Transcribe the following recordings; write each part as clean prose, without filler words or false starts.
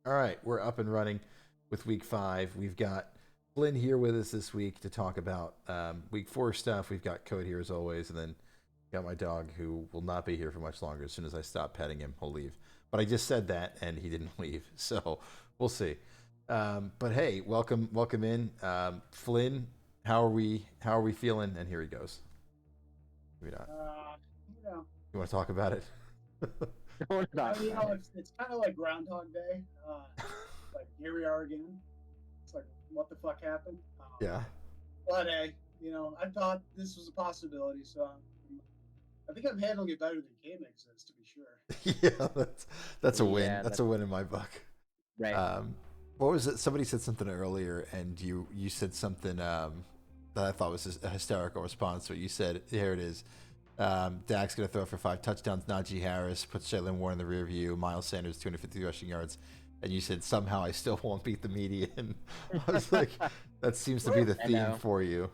All right, we're up and running with week 5. We've got Flynn here with us this week to talk about week 4 stuff. We've got Code here as always, and then got my dog who will not be here for much longer. As soon as I stop petting him, he'll leave. But I just said that, and he didn't leave, so we'll see. But hey, welcome in, Flynn. How are we? How are we feeling? And here he goes. Maybe not. Uh, you know, You want to talk about it? Don't talk about it. it's kind of like Groundhog Day. Like here we are again. It's like what the fuck happened? Yeah. But hey, I thought this was a possibility, so I think I'm handling it better than Game exists, to be sure. Yeah, that's a win. Yeah, That's that's a win in my book. right. Um, what was it? Somebody said something earlier, and you said something that I thought was a hysterical response. So you said, "Here it is. Dak's going to throw for 5 touchdowns. Najee Harris puts Jalen Warren in the rear view. Miles Sanders 250 rushing yards." And you said somehow I still won't beat the median. I was like, that seems to be the I theme know. for you.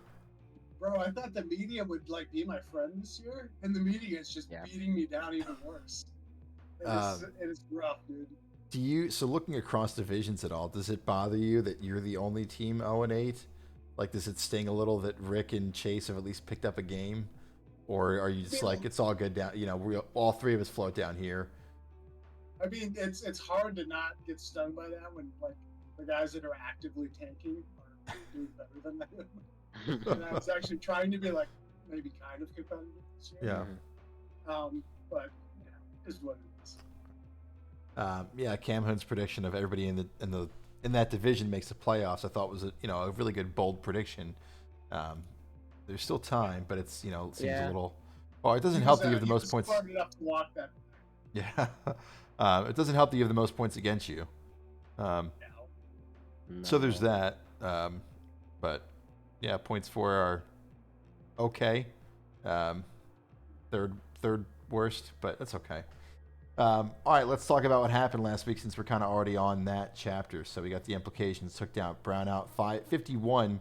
Bro, I thought the media would like be my friend this year, and the media is just Yeah. beating me down even worse. Um, It is rough, dude. Do you so looking across divisions at all? Does it bother you that you're the only team 0-8? Like, does it sting a little that Rick and Chase have at least picked up a game, or are you just like it's all good down? We all three of us float down here. I mean, it's hard to not get stung by that when like the guys that are actively tanking are doing better than them. And I was actually trying to be like maybe kind of competitive this year. Yeah. But is what it is. Yeah, Cam Hunt's prediction of everybody in that division makes the playoffs. I thought was a really good bold prediction. Um, there's still time, but it's it seems a Yeah. little. Oh, it doesn't help that you have the He most was points. smart enough to walk that. Yeah, it doesn't help that you have the most points against you. Um, so there's No. that. But yeah, points for are okay. Um, third worst, but that's okay. All right, let's talk about what happened last week since we're kind of already on that chapter. So we got the implications. Took down Brown out 51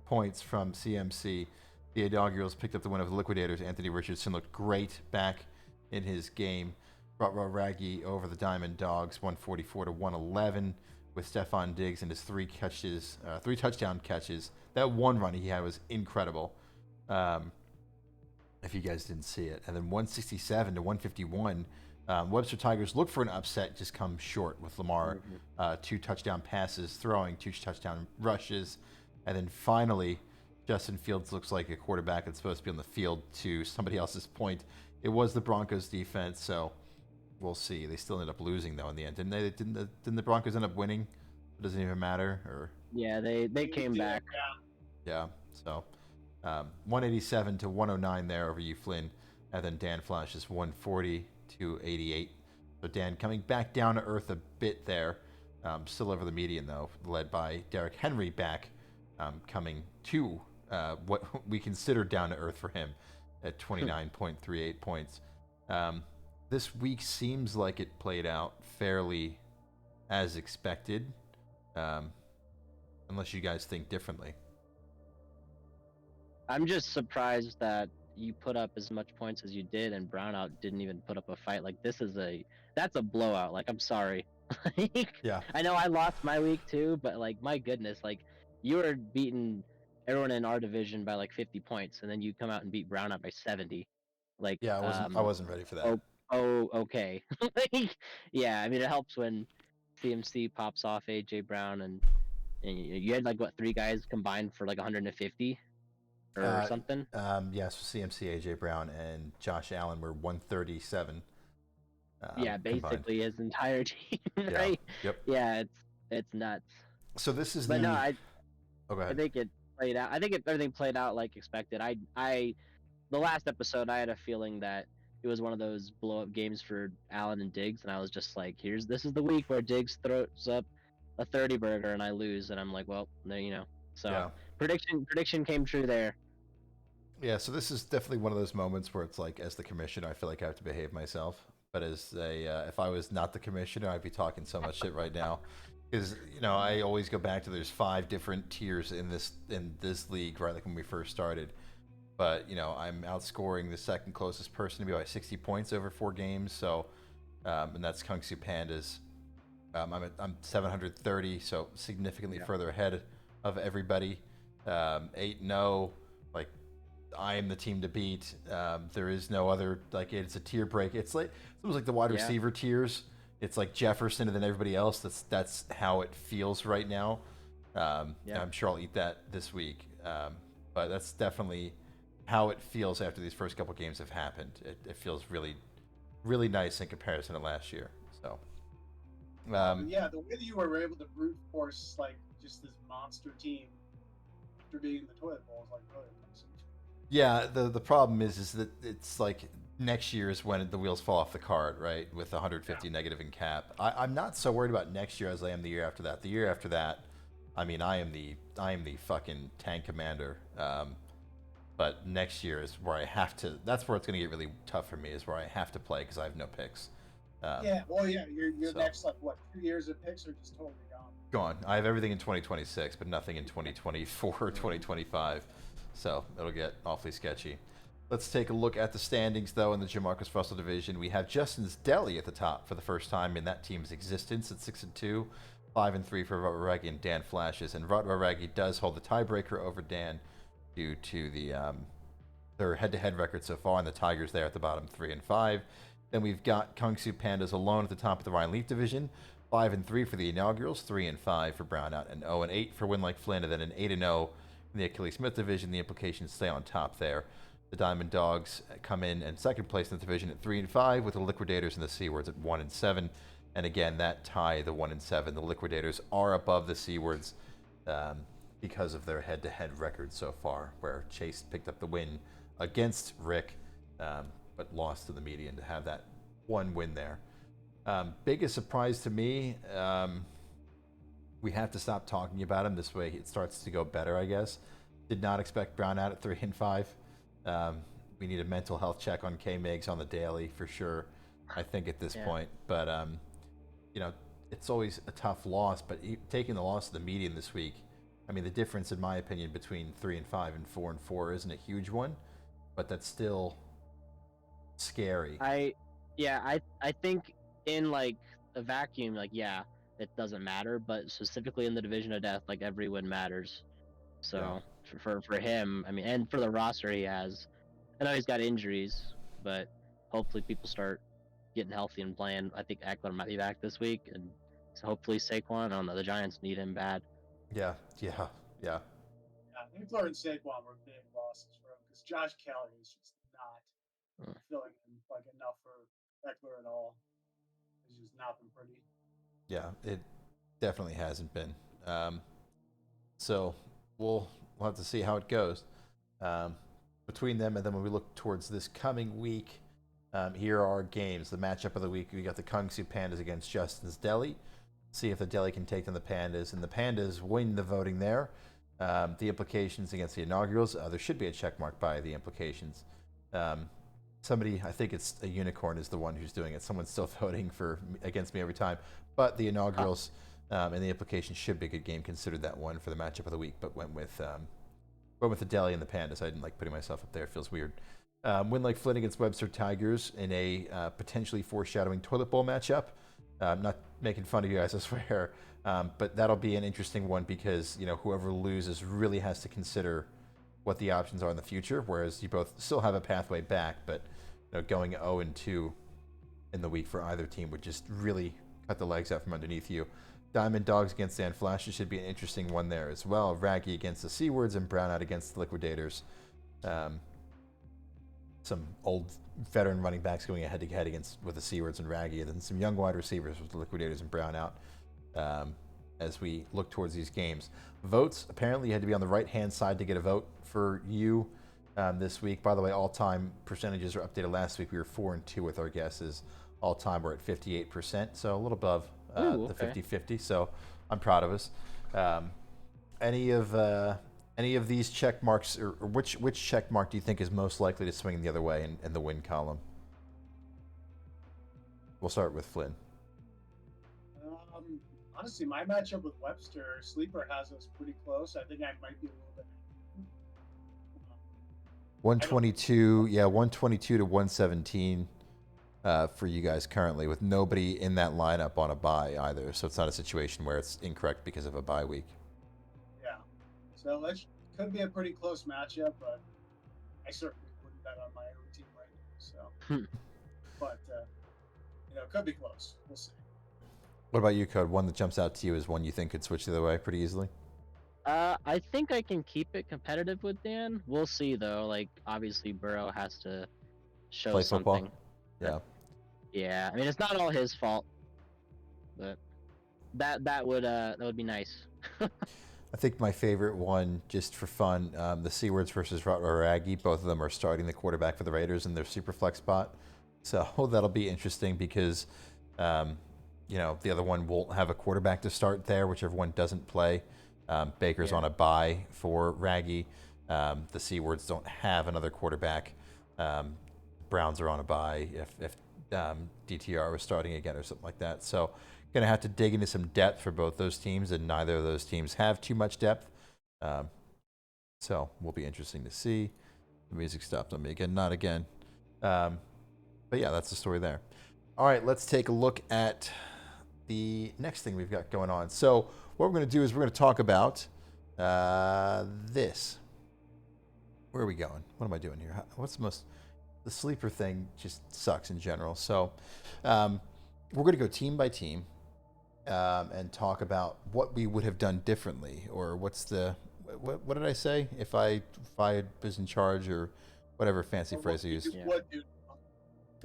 points from CMC. The Inaugurals picked up the win over the Liquidators. Anthony Richardson looked great back in his game. Brought Raggy over the Diamond Dogs 144 to 111 with Stephon Diggs and his three touchdown catches. That one run he had was incredible. If you guys didn't see it. And then 167 to 151. Webster Tigers look for an upset, just come short with Lamar. 2 touchdown passes, throwing 2 touchdown rushes. And then finally, Justin Fields looks like a quarterback that's supposed to be on the field. To somebody else's point, it was the Broncos defense, so we'll see. They still ended up losing, though, in the end. Didn't they? Didn't the Broncos end up winning? It doesn't even matter. Or Yeah, they came back. yeah, so 187 to 109 there over you, Flynn. And then Dan Flash is 140 to 88. So Dan coming back down to earth a bit there. Still over the median, though, led by Derrick Henry back, coming to what we consider down to earth for him at 29.38 points. This week seems like it played out fairly as expected, unless you guys think differently. I'm just surprised that you put up as much points as you did, and Brownout didn't even put up a fight. Like that's a blowout. Like I'm sorry. Yeah. I know I lost my week too, but like my goodness, like you were beating everyone in our division by like 50 points, and then you come out and beat Brownout by 70. Like Yeah, I wasn't ready for that. okay. Like, yeah, I mean it helps when CMC pops off AJ Brown and you had like what 3 guys combined for like 150 or something. Yes, CMC, AJ Brown, and Josh Allen were 137. Yeah, Combined. basically his entire team, Yeah. right? Yep. Yeah, it's nuts. So this is But no, the. I Oh, go I ahead. think it played out. I think everything played out like expected. I the last episode I had a feeling that it was one of those blow up games for Allen and Diggs, and I was just like, this is the week where Diggs throws up a 30 burger and I lose, and I'm like, well, there you know. So Yeah. prediction came true there. Yeah. So this is definitely one of those moments where it's like, as the commissioner, I feel like I have to behave myself. But as if I was not the commissioner, I'd be talking so much shit right now. Because I always go back to there's 5 different tiers in this league, right? Like when we first started. But I'm outscoring the second closest person to be by 60 points over 4 games. So, and that's Kung Su Panda's I'm 730, so significantly Yeah. further ahead of everybody. 8-0, like I am the team to beat. There is no other, like, it's a tier break. It's almost like the wide Yeah. receiver tiers. It's like Jefferson and then everybody else. That's how it feels right now. Yeah. I'm sure I'll eat that this week. But that's definitely how it feels after these first couple games have happened. It feels really, really nice in comparison to last year. So, But yeah, the way that you were able to brute force like just this monster team after being in the toilet bowl is like really impressive. yeah, the problem is that it's like next year is when the wheels fall off the cart, right? With 150 Yeah. negative in cap. I'm not so worried about next year as I am the year after that. The year after that, I mean, I am the fucking tank commander. But next year is where I have to. That's where it's going to get really tough for me. Is where I have to play because I have no picks. Yeah. Well, yeah. Your So next like what 2 years of picks are just totally gone. gone. I have everything in 2026, but nothing in 2024 or 2025. So it'll get awfully sketchy. Let's take a look at the standings, though, in the Jamarcus Russell division. We have Justin's Deli at the top for the first time in that team's existence at 6-2, 5-3 for Rotwaragi and Dan Flashes. And Rotwaragi does hold the tiebreaker over Dan due to their head-to-head record so far, and the Tigers there at the bottom 3-5. Then we've got Kung Fu Pandas alone at the top of the Ryan Leaf division, 5-3 for the inaugurals, 3-5 for Brownout, and 0-8 for Win Like Flynn, and then an 8-0 in the Achilles Smith division. The implications stay on top there. The Diamond Dogs come in second place in the division at 3-5, with the Liquidators and the Seawards at 1-7. And again, that tie, the 1-7, the Liquidators are above the Seawards because of their head-to-head record so far, where Chase picked up the win against Rick, but lost to the Median to have that one win there. Biggest surprise to me, we have to stop talking about him. This way it starts to go better, I guess. Did not expect Brown out at 3-5. We need a mental health check on K-Migs on the daily for sure, I think, at this point. But, it's always a tough loss. But taking the loss to the Median this week, I mean, the difference, in my opinion, between 3-5 and 4-4 isn't a huge one, but that's still scary. I think in like a vacuum, like it doesn't matter, but specifically in the division of death, like every win matters. So for him, I mean, and for the roster he has, I know he's got injuries, but hopefully people start getting healthy and playing. I think Eckler might be back this week, and so hopefully Saquon. I don't know, the Giants need him bad. Yeah. Yeah, Eckler and Saquon were big losses for him because Josh Kelly is just not filling in like enough for Eckler at all. It's just not been pretty. Yeah, it definitely hasn't been. So we'll have to see how it goes between them. And then when we look towards this coming week, here are our games. The matchup of the week, we got the Kung Fu Pandas against Justin's Deli. See if the Deli can take down the Pandas. And the Pandas win the voting there. The implications against the inaugurals, there should be a check mark by the implications. Somebody, I think it's a unicorn, is the one who's doing it. Someone's still voting against me every time. But the inaugurals and the implications should be a good game. Considered that one for the matchup of the week, but went with the Deli and the Pandas. I didn't like putting myself up there. It feels weird. Win Like Flynn against Webster Tigers in a potentially foreshadowing toilet bowl matchup. I'm not making fun of you guys, I swear. But that'll be an interesting one because whoever loses really has to consider what the options are in the future. Whereas you both still have a pathway back, but going 0-2 in the week for either team would just really cut the legs out from underneath you. Diamond Dogs against Dan Flashes should be an interesting one there as well. Raggy against the Seawards and Brownout against the Liquidators. Some old veteran running backs going head-to-head with the Seawards and Raggy, and then some young wide receivers with the Liquidators and Brownout as we look towards these games. Votes, apparently you had to be on the right-hand side to get a vote for you this week. By the way, all-time percentages are updated last week. We were 4-2 with our guesses. All-time we're at 58%, so a little above the 50-50, so I'm proud of us. Any of these check marks, or which check mark do you think is most likely to swing the other way in the win column? We'll start with Flynn. Honestly, my matchup with Webster, Sleeper has us pretty close. I think I might be a little bit. 122, 122 to 117. for you guys currently, with nobody in that lineup on a bye either. So it's not a situation where it's incorrect because of a bye week. Yeah. So it could be a pretty close matchup, but I certainly wouldn't bet on my own team right now. So, but it could be close. We'll see. What about you, Code? One that jumps out to you is one you think could switch the other way pretty easily? I think I can keep it competitive with Dan. We'll see though. Like obviously Burrow has to show Play football? something. Yeah. Yeah, I mean it's not all his fault, but that would be nice. I think my favorite one, just for fun, the Seawards versus Raggy. Both of them are starting the quarterback for the Raiders in their super flex spot. So that'll be interesting because, the other one won't have a quarterback to start there, whichever one doesn't play. Baker's on a bye for Raggy. The Seawards don't have another quarterback. Browns are on a bye if DTR was starting again or something like that. So going to have to dig into some depth for both those teams, and neither of those teams have too much depth. So will be interesting to see. The music stopped on me again, not again. But yeah, that's the story there. All right, let's take a look at the next thing we've got going on. So what we're going to do is we're going to talk about this. Where are we going? What am I doing here? What's the sleeper thing just sucks in general. So we're going to go team by team and talk about what we would have done differently, or what did I say? If I was in charge, or whatever fancy phrase I used.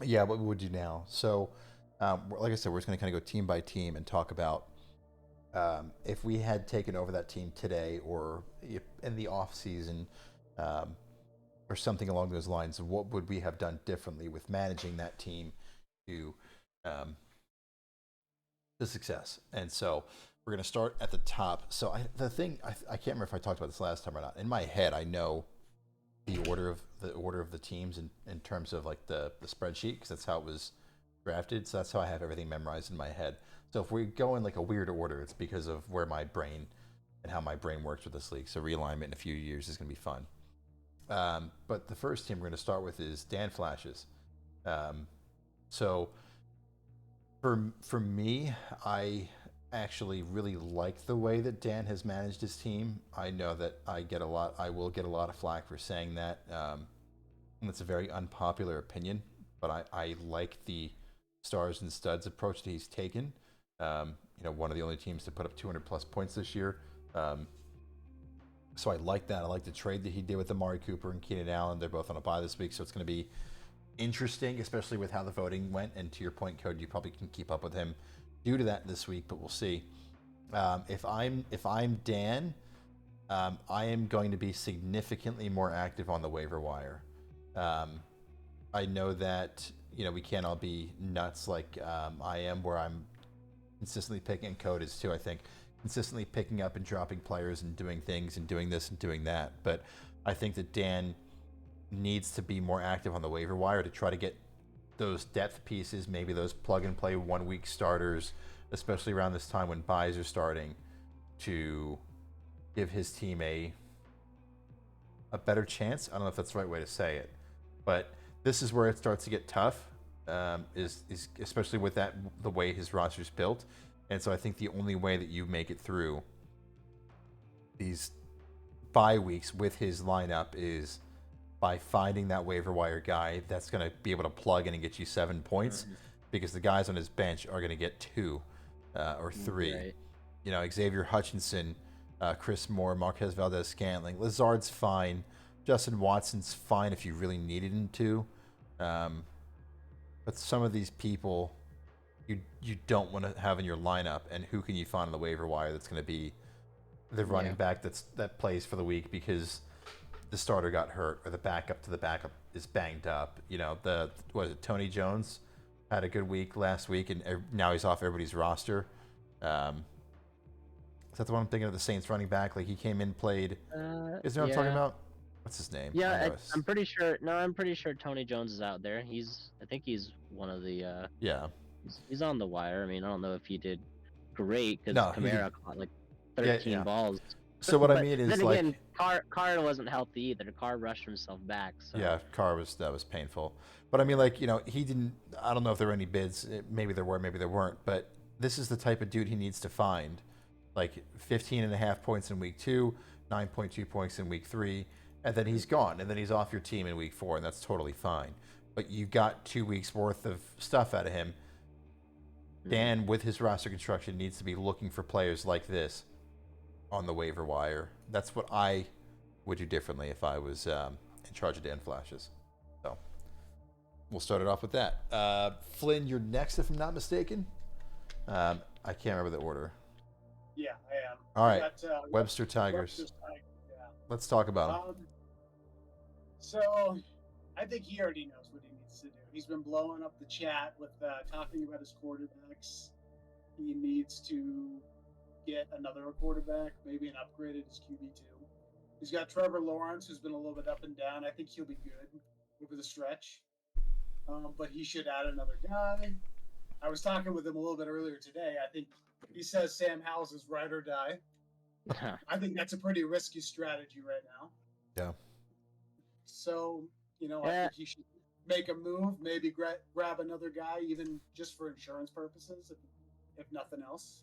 Yeah, what we would do now. So, like I said, we're just going to kind of go team by team and talk about if we had taken over that team today, or if in the off season, or something along those lines. What would we have done differently with managing that team to success? And so we're going to start at the top. So I can't remember if I talked about this last time or not. In my head, I know the order of the teams in terms of like the spreadsheet, because that's how it was drafted. So that's how I have everything memorized in my head. So if we go in like a weird order, it's because of where my brain and how my brain works with this league. So realignment in a few years is going to be fun. But the first team we're going to start with is Dan Flash's. So for me, I actually really like the way that Dan has managed his team. I know that I will get a lot of flack for saying that. And it's a very unpopular opinion, but I like the stars and studs approach that he's taken. One of the only teams to put up 200 plus points this year. So I like that. I like the trade that he did with Amari Cooper and Keenan Allen. They're both on a bye this week, so it's going to be interesting, especially with how the voting went. And to your point, Code, you probably can keep up with him due to that this week, but we'll see. If I'm Dan, I am going to be significantly more active on the waiver wire. I know that we can't all be nuts like I am, where I'm consistently picking. Code is too, I think. Consistently picking up and dropping players and doing things and doing this and doing that. But I think that Dan needs to be more active on the waiver wire to try to get those depth pieces, maybe those plug and play 1 week starters, especially around this time when buys are starting, to give his team a better chance. I don't know if that's the right way to say it, but this is where it starts to get tough, is especially with the way his roster's built. And so I think the only way that you make it through these bye weeks with his lineup is by finding that waiver wire guy that's going to be able to plug in and get you 7 points, because the guys on his bench are going to get 2 or 3. Right. Xavier Hutchinson, Chris Moore, Marquez Valdez-Scantling. Lazard's fine. Justin Watson's fine if you really needed him to. But some of these people you don't want to have in your lineup, and who can you find on the waiver wire that's going to be the running back that plays for the week because the starter got hurt, or the backup to the backup is banged up. Tony Jones had a good week last week, and now he's off everybody's roster. Is that the one I'm thinking of? The Saints running back, like he came in, played. Is that what I'm talking about? What's his name? Yeah, I'm pretty sure. No, I'm pretty sure Tony Jones is out there. I think he's one of the. Yeah. He's on the wire. I mean, I don't know if he did great because Kamara caught like 13 balls. So what I But mean is then like, again, Carr wasn't healthy either. Carr rushed himself back. So yeah, Carr that was painful. But I mean, like, he didn't. I don't know if there were any bids. Maybe there were, maybe there weren't. But this is the type of dude he needs to find. Like 15.5 points in week 2, 9.2 points in week 3, and then he's gone, and then he's off your team in week 4, and that's totally fine. But you got 2 weeks worth of stuff out of him. Dan, with his roster construction, needs to be looking for players like this on the waiver wire. That's what I would do differently if I was in charge of Dan Flashes. So we'll start it off with that. Flynn, you're next, if I'm not mistaken. I can't remember the order. Yeah, I am. All right, Got, Webster Tigers. Webster's Tigers, yeah. Let's talk about him. So I think he already knows what he needs to do. He's been blowing up the chat with talking about his quarterbacks. He needs to get another quarterback, maybe an upgraded his QB2. He's got Trevor Lawrence, who's been a little bit up and down. I think he'll be good over the stretch. But he should add another guy. I was talking with him a little bit earlier today. I think he says Sam Howell's is ride or die. I think that's a pretty risky strategy right now. Yeah. So, I think he should make a move, maybe grab another guy, even just for insurance purposes, if nothing else.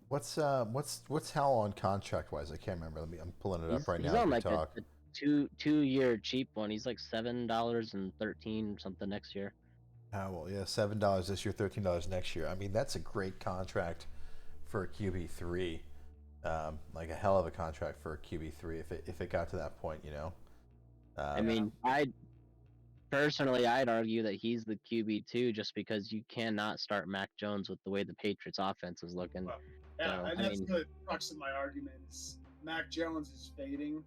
What's Howell on contract wise? I can't remember. I'm pulling it up right now. He's on like talk. a two-year cheap one. He's like $7.13 something next year. Howell, yeah, $7 this year, $13 next year. I mean, that's a great contract for a QB3. Like a hell of a contract for a QB3 if it got to that point, I mean, I'd argue that he's the QB2 just because you cannot start Mac Jones with the way the Patriots offense is looking. Well, yeah, So, and that's the crux of my argument is Mac Jones is fading.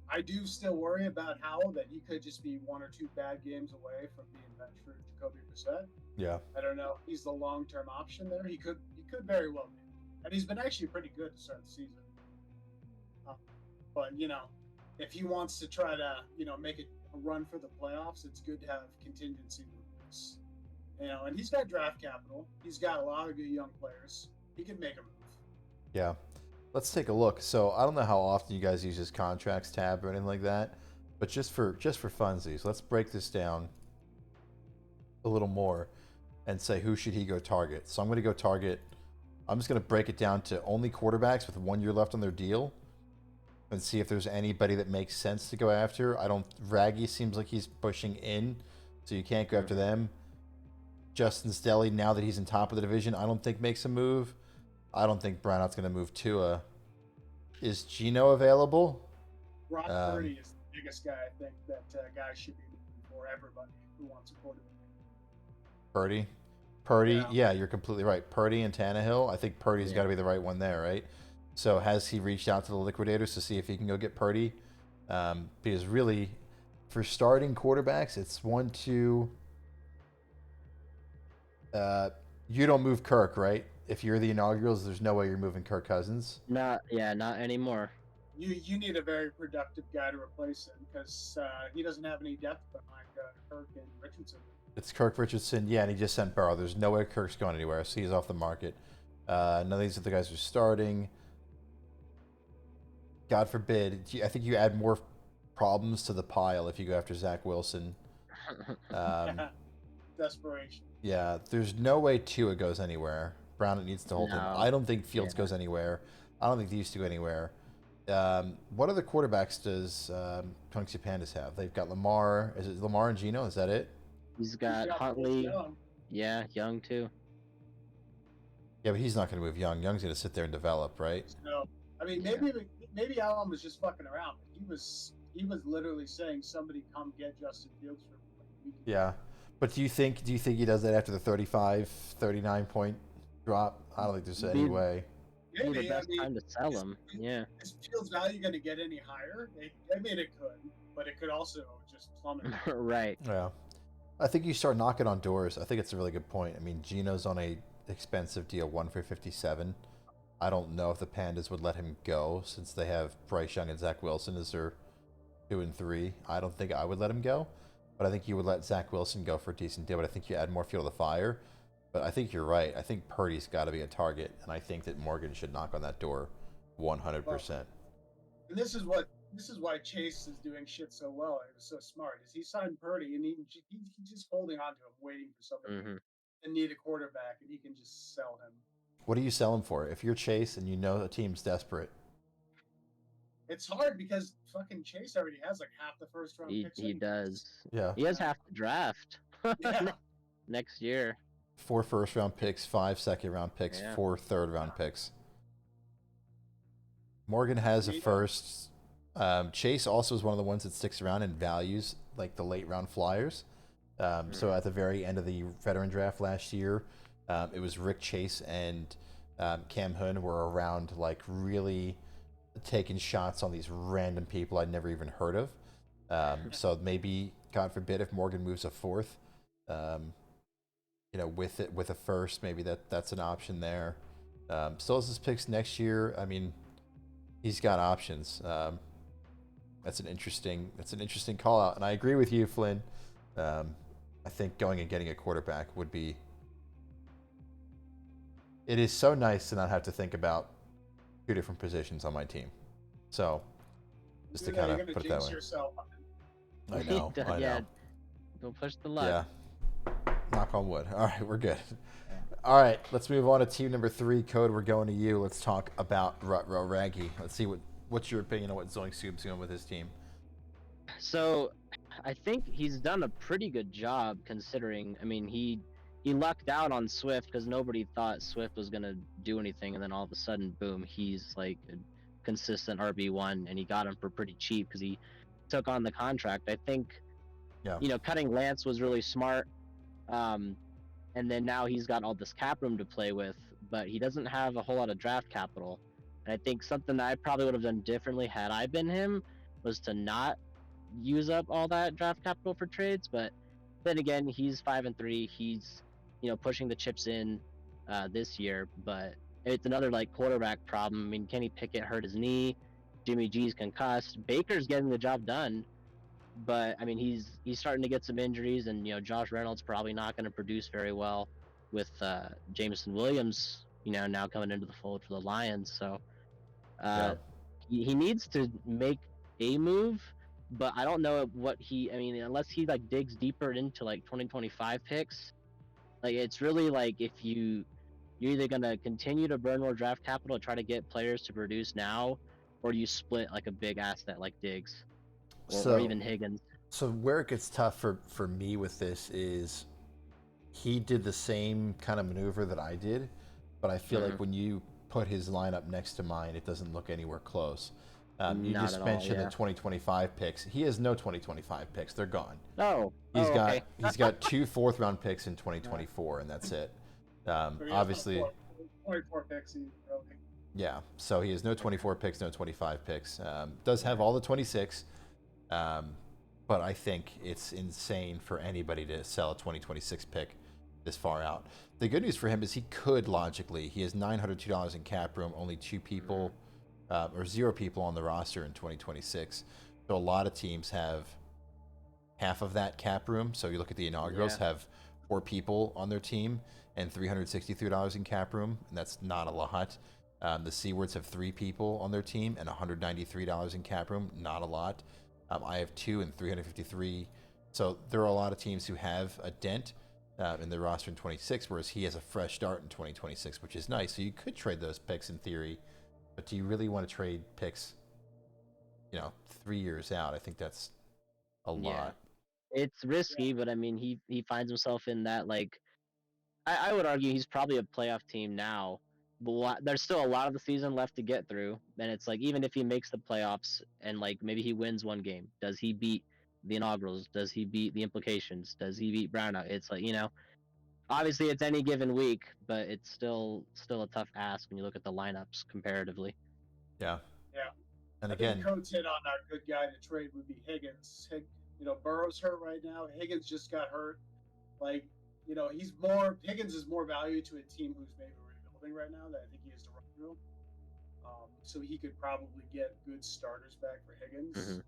I do still worry about Howell that he could just be 1 or 2 bad games away from being benched for Jacoby Brissett. Yeah. I don't know. He's the long-term option there. He could very well be. And he's been actually pretty good to start the season. But, if he wants to try to, make a run for the playoffs, it's good to have contingency moves. And he's got draft capital. He's got a lot of good young players. He can make a move. Yeah. Let's take a look. So I don't know how often you guys use this contracts tab or anything like that, but just for funsies, let's break this down a little more and say who should he go target. So I'm going to go target. I'm just going to break it down to only quarterbacks with 1 year left on their deal and see if there's anybody that makes sense to go after. Raggy seems like he's pushing in, so you can't go after them. Justin Stelly, now that he's in top of the division, I don't think makes a move. I don't think Brownout's going to move Tua. Is Geno available? Brock Purdy is the biggest guy I think that guys should be looking for, everybody who wants a quarterback. Purdy, yeah, you're completely right. Purdy and Tannehill, I think Purdy's got to be the right one there, right? So has he reached out to the liquidators to see if he can go get Purdy? Because really, for starting quarterbacks, it's 1, 2. You don't move Kirk, right? If you're the inaugurals, there's no way you're moving Kirk Cousins. Not anymore. You need a very productive guy to replace him because he doesn't have any depth behind Kirk and Richardson. It's Kirk Richardson, yeah, and he just sent Burrow. There's no way Kirk's going anywhere, so he's off the market. None of these are the guys who are starting. God forbid. I think you add more problems to the pile if you go after Zach Wilson. Desperation. Yeah, there's no way Tua goes anywhere. Brown needs to hold him. I don't think Fields goes anywhere. I don't think these two go anywhere. What other quarterbacks does Punxsutawney Pandas have? They've got Lamar. Is it Lamar and Geno? Is that it? He's got Huntley. Young. Yeah, Young too. Yeah, but he's not going to move Young. Young's going to sit there and develop, right? No, I mean maybe Allen was just fucking around. He was literally saying somebody come get Justin Fields for me. Yeah, but do you think he does that after the 35, 39 point drop? I don't think there's any way. Maybe the best time to sell him. Yeah. Is Fields' value going to get any higher? I mean, it could, but it could also just plummet. Right. Yeah. I think you start knocking on doors. I think it's a really good point. I mean, Geno's on a expensive deal, 1 for 57. I don't know if the Pandas would let him go since they have Bryce Young and Zach Wilson as their 2 and 3. I don't think I would let him go, but I think you would let Zach Wilson go for a decent deal. But I think you add more fuel to the fire. But I think you're right. I think Purdy's got to be a target, and I think that Morgan should knock on that door 100%. And this is why Chase is doing shit so well. It was so smart. Is he signed Purdy and he's just holding on to him, waiting for somebody to need a quarterback, and he can just sell him. What do you sell him for? If you're Chase and you know the team's desperate, it's hard because fucking Chase already has like half the first round picks. He does. Yeah. He has half the draft. Yeah. Next year. 4 first-round picks, 5 second-round picks, Yeah. 4 third-round picks. Morgan has a first. Chase also is one of the ones that sticks around and values like the late round flyers. So at the very end of the veteran draft last year, it was Rick Chase and Cam Hoon were around, like really taking shots on these random people I'd never even heard of. So maybe, God forbid, if Morgan moves a fourth, with a first, maybe that's an option there. Still has his picks next year. I mean, he's got options. That's an interesting call out, and I agree with you, Flynn. I think going and getting a quarterback would be. It is so nice to not have to think about 2 different positions on my team. So, just to kind of put it that way. Yourself. I know. I know. Don't push the luck. Yeah. Knock on wood. All right, we're good. All right, let's move on to team number 3. Code, we're going to you. Let's talk about Rutro Raggy. Let's see what's your opinion on what Zoink Soup's doing with his team. So, I think he's done a pretty good job considering. I mean, he lucked out on Swift because nobody thought Swift was gonna do anything, and then all of a sudden, boom, he's like a consistent RB1, and he got him for pretty cheap because he took on the contract. I think, cutting Lance was really smart. And then now he's got all this cap room to play with, but he doesn't have a whole lot of draft capital. And I think something that I probably would have done differently had I been him was to not use up all that draft capital for trades. But then again, he's 5-3. He's pushing the chips in this year, but it's another like quarterback problem. I mean, Kenny Pickett hurt his knee, Jimmy G's concussed, Baker's getting the job done. But I mean, he's starting to get some injuries, and Josh Reynolds probably not going to produce very well with Jameson Williams, now coming into the fold for the Lions. So he needs to make a move, but I don't know what unless he like digs deeper into like 2025 picks. Like it's really like if you're either going to continue to burn more draft capital to try to get players to produce now, or you split like a big asset like Diggs. Or even Higgins. So where it gets tough for me with this is he did the same kind of maneuver that I did, but I feel like when you put his lineup next to mine, it doesn't look anywhere close. You just mentioned the 2025 picks. He has no 2025 picks. They're gone. He's got 2 4th-round picks in 2024, and that's it. Obviously, 24 picks. Yeah, so he has no 24 picks, no 25 picks. Does have all the 26. But I think it's insane for anybody to sell a 2026 pick this far out. The good news for him is he could logically. He has $902 in cap room, only 2 people or 0 people on the roster in 2026. So a lot of teams have half of that cap room. So you look at the inaugurals, have 4 people on their team and $363 in cap room, and that's not a lot. The Seawards have 3 people on their team and $193 in cap room, not a lot. I have 2 and 353. So there are a lot of teams who have a dent in their roster in 26, whereas he has a fresh start in 2026, which is nice. So you could trade those picks in theory, but do you really want to trade picks, 3 years out? I think that's a lot. It's risky, but I mean, he finds himself in that, like, I would argue he's probably a playoff team now, but there's still a lot of the season left to get through. And it's like, even if he makes the playoffs and like maybe he wins one game, does he beat the inaugurals? Does he beat the implications? Does he beat Brownout? It's like, obviously it's any given week, but it's still a tough ask when you look at the lineups comparatively. Yeah. And I again, think Coates hit on our good guy to trade would be Higgins. Burrow's hurt right now. Higgins just got hurt. Like, Higgins is more value to a team who's maybe rebuilding right now than I think he is to run through. So he could probably get good starters back for Higgins.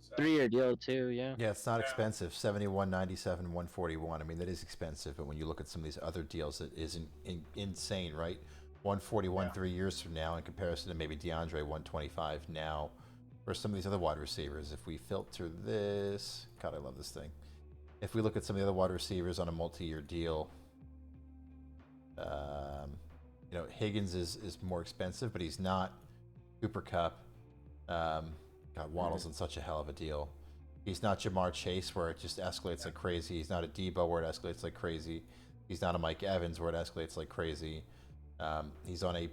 So, 3-year deal too, yeah. Yeah, it's not expensive. 71, 97, 141. I mean, that is expensive, but when you look at some of these other deals, it isn't insane, right? 141 Yeah. 3 years from now in comparison to maybe DeAndre 125 now, or some of these other wide receivers. If we filter this, God, I love this thing. If we look at some of the other wide receivers on a multi-year deal, Higgins is more expensive, but he's not Cooper Cup. God, Waddle's in such a hell of a deal. He's not Jamar Chase, where it just escalates like crazy. He's not a Debo, where it escalates like crazy. He's not a Mike Evans, where it escalates like crazy. He's on a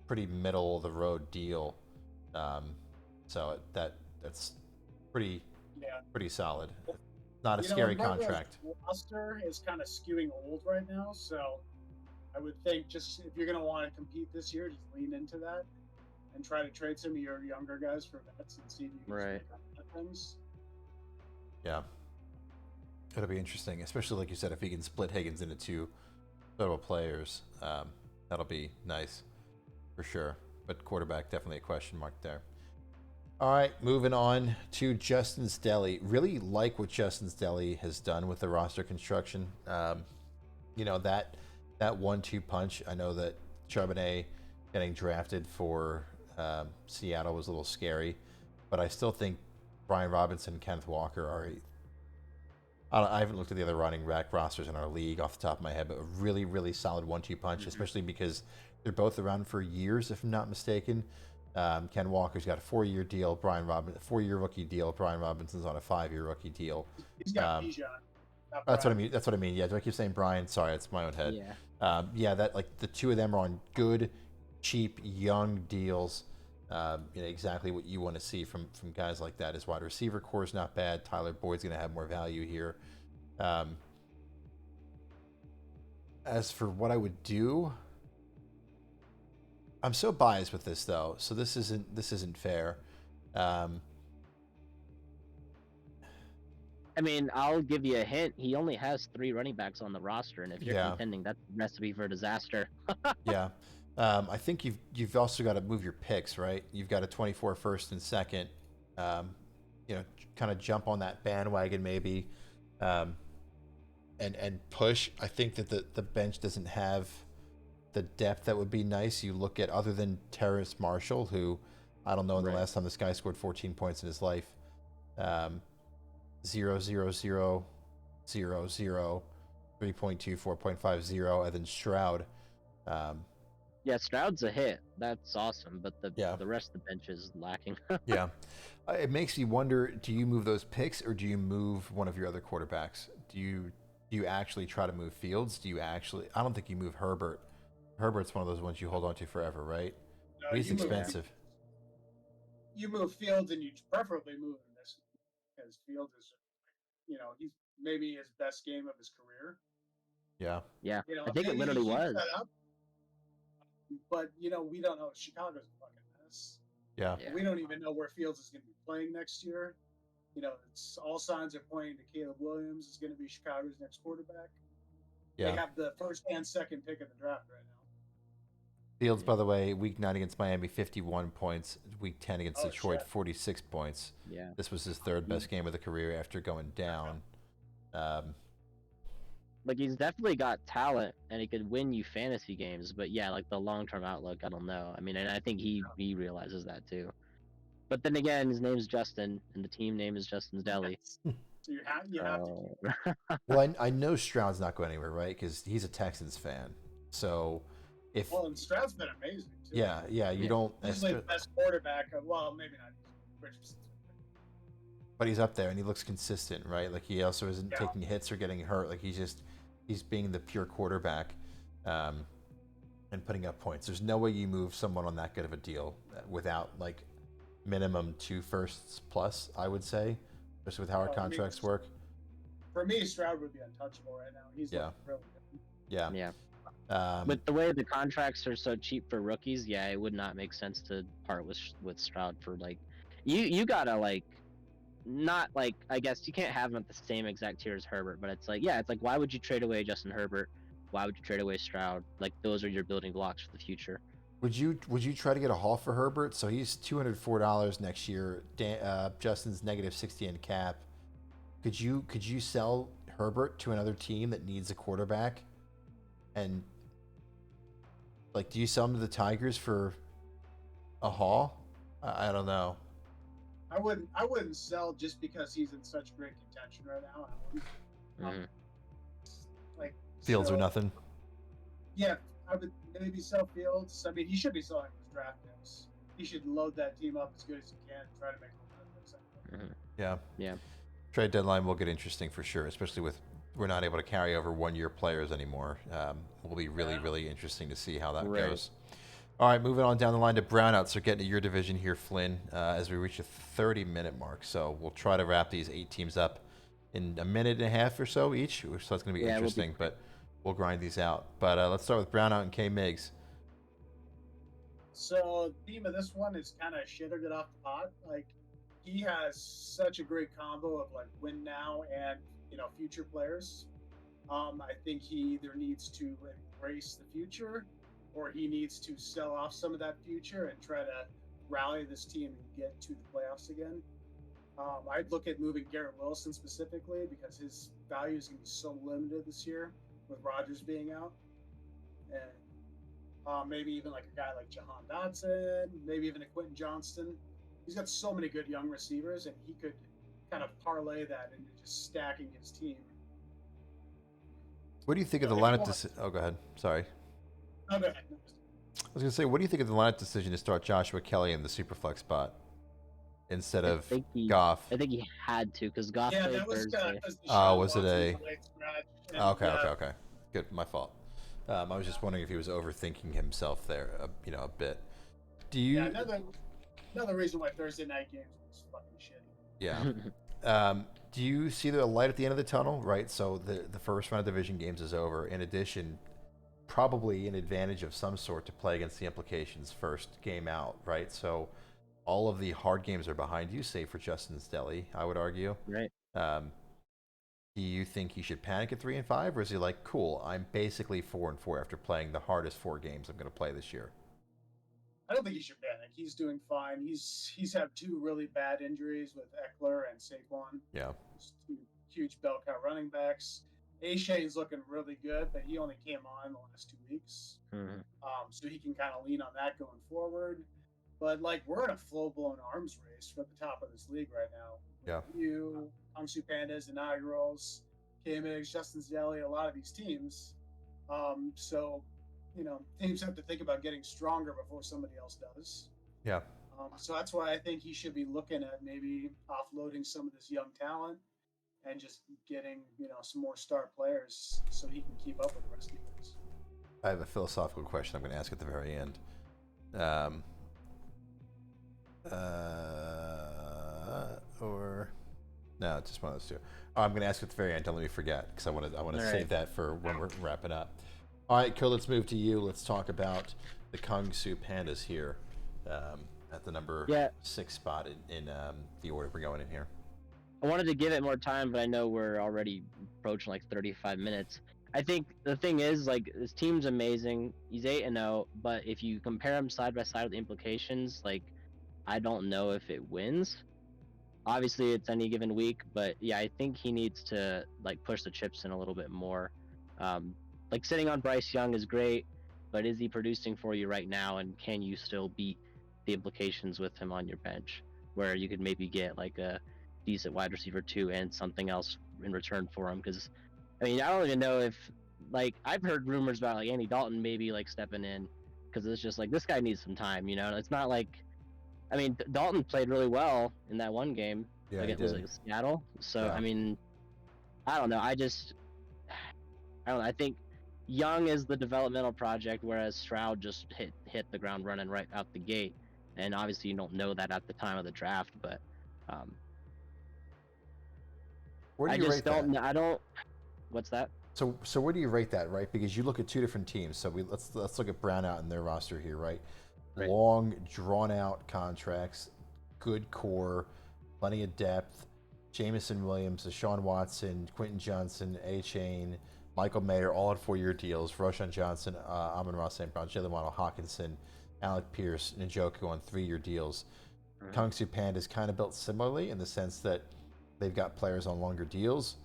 pretty middle of the road deal, so that's pretty solid. Not a scary contract. Roster is kind of skewing old right now, so I would think just if you're going to want to compete this year, just lean into that and try to trade some of your younger guys for vets and see if you can Right. make up things. Yeah, it'll be interesting, especially like you said, if he can split Higgins into two total players, that'll be nice for sure. But quarterback, definitely a question mark there. All right, moving on to Justin's Deli. Really like what Justin's Deli has done with the roster construction. That 1-2 punch. I know that Charbonnet getting drafted for Seattle was a little scary, but I still think Brian Robinson and Kenneth Walker are I haven't looked at the other running back rosters in our league off the top of my head, but a really, really solid 1-2 punch, especially because they're both around for years, if I'm not mistaken. Ken Walker's got a 4-year deal. 4-year rookie deal. Brian Robinson's on a 5-year rookie deal. He's got Bijan. That's what I mean. Yeah, do I keep saying Brian? Sorry, it's my own head. Yeah. That like the two of them are on good, cheap, young deals. Exactly what you want to see from guys like that. His wide receiver core is not bad. Tyler Boyd's going to have more value here. As for what I would do, I'm so biased with this though, so this isn't fair. I mean, I'll give you a hint. He only has 3 running backs on the roster, and if you're contending, that's a recipe for disaster. Yeah. I think you've also got to move your picks, right? You've got a 24 first and second. Kind of jump on that bandwagon maybe, and push. I think that the bench doesn't have the depth that would be nice. You look at, other than Terrace Marshall, who I don't know the last time this guy scored 14 points in his life. 0 0 0 0 0 3.2 4.50, and then Stroud. Yeah, Stroud's a hit. That's awesome, but the rest of the bench is lacking. Yeah. It makes me wonder, do you move those picks or do you move one of your other quarterbacks? Do you actually try to move Fields? I don't think you move Herbert. Herbert's one of those ones you hold on to forever, right? No, He's expensive. You move Fields, and you preferably move him this because Fields is, he's maybe his best game of his career. Yeah. Yeah. I think it literally was. But we don't know. Chicago's a fucking mess. Yeah. We don't even know where Fields is going to be playing next year. It's all signs are pointing to Caleb Williams is going to be Chicago's next quarterback. Yeah. They have the first and second pick of the draft right now. Fields, by the way, week 9 against Miami, 51 points. Week 10 against Detroit, 46 points. Yeah. This was his third best game of the career after going down. Like, he's definitely got talent, and he could win you fantasy games. But yeah, like the long-term outlook, I don't know. I mean, and I think he realizes that too. But then again, his name's Justin, and the team name is Justin's Deli. So you have to. Well, I know Stroud's not going anywhere, right? Because he's a Texans fan. So and Stroud's been amazing too. Yeah. You don't. He's like the best quarterback. Well, maybe not. But he's up there, and he looks consistent, right? Like, he also isn't taking hits or getting hurt. Like, he's being the pure quarterback, and putting up points. There's no way you move someone on that good of a deal without like minimum 2 firsts plus, I would say, especially with how our contracts work. For me, Stroud would be untouchable right now. He's really good. Yeah. Yeah. With the way the contracts are so cheap for rookies, it would not make sense to part with Stroud for like you gotta like not like I guess you can't have him at the same exact tier as Herbert, but it's like why would you trade away Justin Herbert? Why would you trade away Stroud? Like, those are your building blocks for the future. Would you try to get a haul for Herbert? So he's $204 next year. Justin's -60 in cap. Could you sell Herbert to another team that needs a quarterback? And Like, do you sell him to the Tigers for a haul? I don't know. I wouldn't sell just because he's in such great contention right now. Mhm. Like Fields or so, nothing. yeah, I would maybe sell Fields. I mean, he should be selling his draft picks. He should load that team up as good as he can and try to make a run at this. Yeah. Yeah. Trade deadline will get interesting for sure, especially with we're not able to carry over 1-year players anymore. Will be really, really interesting to see how that Right. goes. All right, moving on down the line to brownouts. So getting to your division here, Flynn, as we reach the 30-minute mark. So we'll try to wrap these 8 teams up in a minute and a half or so each. So it's going to be Yeah, interesting, but we'll grind these out. But let's start with brownout and K-Migs. So the theme of this one is kind of shitter get off the pot. Like he has such a great combo of like win now and future players. I think he either needs to embrace the future or he needs to sell off some of that future and try to rally this team and get to the playoffs again. I'd look at moving Garrett Wilson specifically because his value is going to be so limited this year with Rodgers being out. And maybe even like a guy like Jahan Dotson, maybe even a Quentin Johnston. He's got so many good young receivers, and he could kind of parlay that into just stacking his team. What do you think of the lineup decision? Oh, go ahead. Sorry. Oh, go ahead. I was going to say, what do you think of the lineup decision to start Joshua Kelly in the superflex spot instead of Goff? I think he had to because Goff played Thursday. Oh, was it a? Okay, okay. Good, my fault. I was just wondering if he was overthinking himself there, a bit. Do you? Yeah, another reason why Thursday night games was fucking shitty. Yeah. Do you see the light at the end of the tunnel? Right. So the first round of division games is over. In addition, probably an advantage of some sort to play against the implications first game out. Right. So all of the hard games are behind you, save for Justin's Deli, I would argue. Right. Do you think he should panic at 3-5, or is he like, cool, I'm basically 4-4 after playing the hardest 4 games I'm going to play this year? I don't think he should panic. He's doing fine. He's had 2 really bad injuries with Eckler and Saquon. Yeah. Just 2 huge bell cow running backs. A-Shane's looking really good, but he only came on the last 2 weeks. Mm-hmm. So he can kind of lean on that going forward. But like we're in a full-blown arms race for the top of this league right now. Yeah. You, Hangsu Pandas, Inaugurals, K-Migs, Justin's Deli, a lot of these teams. So teams have to think about getting stronger before somebody else does. Yeah. So that's why I think he should be looking at maybe offloading some of this young talent and just getting, some more star players so he can keep up with the rest of the guys. I have a philosophical question I'm going to ask at the very end. Or no, it's just one of those two. Oh, I'm going to ask at the very end. Don't let me forget because I want to save that for when we're wrapping up. All right, cool. Let's move to you. Let's talk about the Hangsu Pandas here at the number 6 spot in the order we're going in here. I wanted to give it more time, but I know we're already approaching like 35 minutes. I think the thing is, like, this team's amazing. He's 8-0, but if you compare him side by side with the implications, like, I don't know if it wins. Obviously, it's any given week, but yeah, I think he needs to like push the chips in a little bit more. Like sitting on Bryce Young is great, but is he producing for you right now? And can you still beat the implications with him on your bench, where you could maybe get like a decent wide receiver 2 and something else in return for him? Because I mean, I don't even know if like I've heard rumors about like Andy Dalton maybe like stepping in because it's just like this guy needs some time. It's not like. I mean, Dalton played really well in that one game. Yeah, like it was like Seattle. So, I mean, I don't know. I don't know. I think Young is the developmental project, whereas Stroud just hit the ground running right out the gate. And obviously, you don't know that at the time of the draft, but where do you rate that? I don't. What's that? So where do you rate that, right? Because you look at 2 different teams. So let's look at Brownout and their roster here, right? Right. Long, drawn-out contracts, good core, plenty of depth. Jamison Williams, Deshaun Watson, Quentin Johnson, A-Chain, Michael Mayer, all on 4-year deals. Roshan Johnson, Amon-Ra St. Brown, Jalen Waddle, Hawkinson, Alec Pierce, Njoku on 3-year deals. Hangsu Pandas kind of built similarly in the sense that they've got players on longer deals.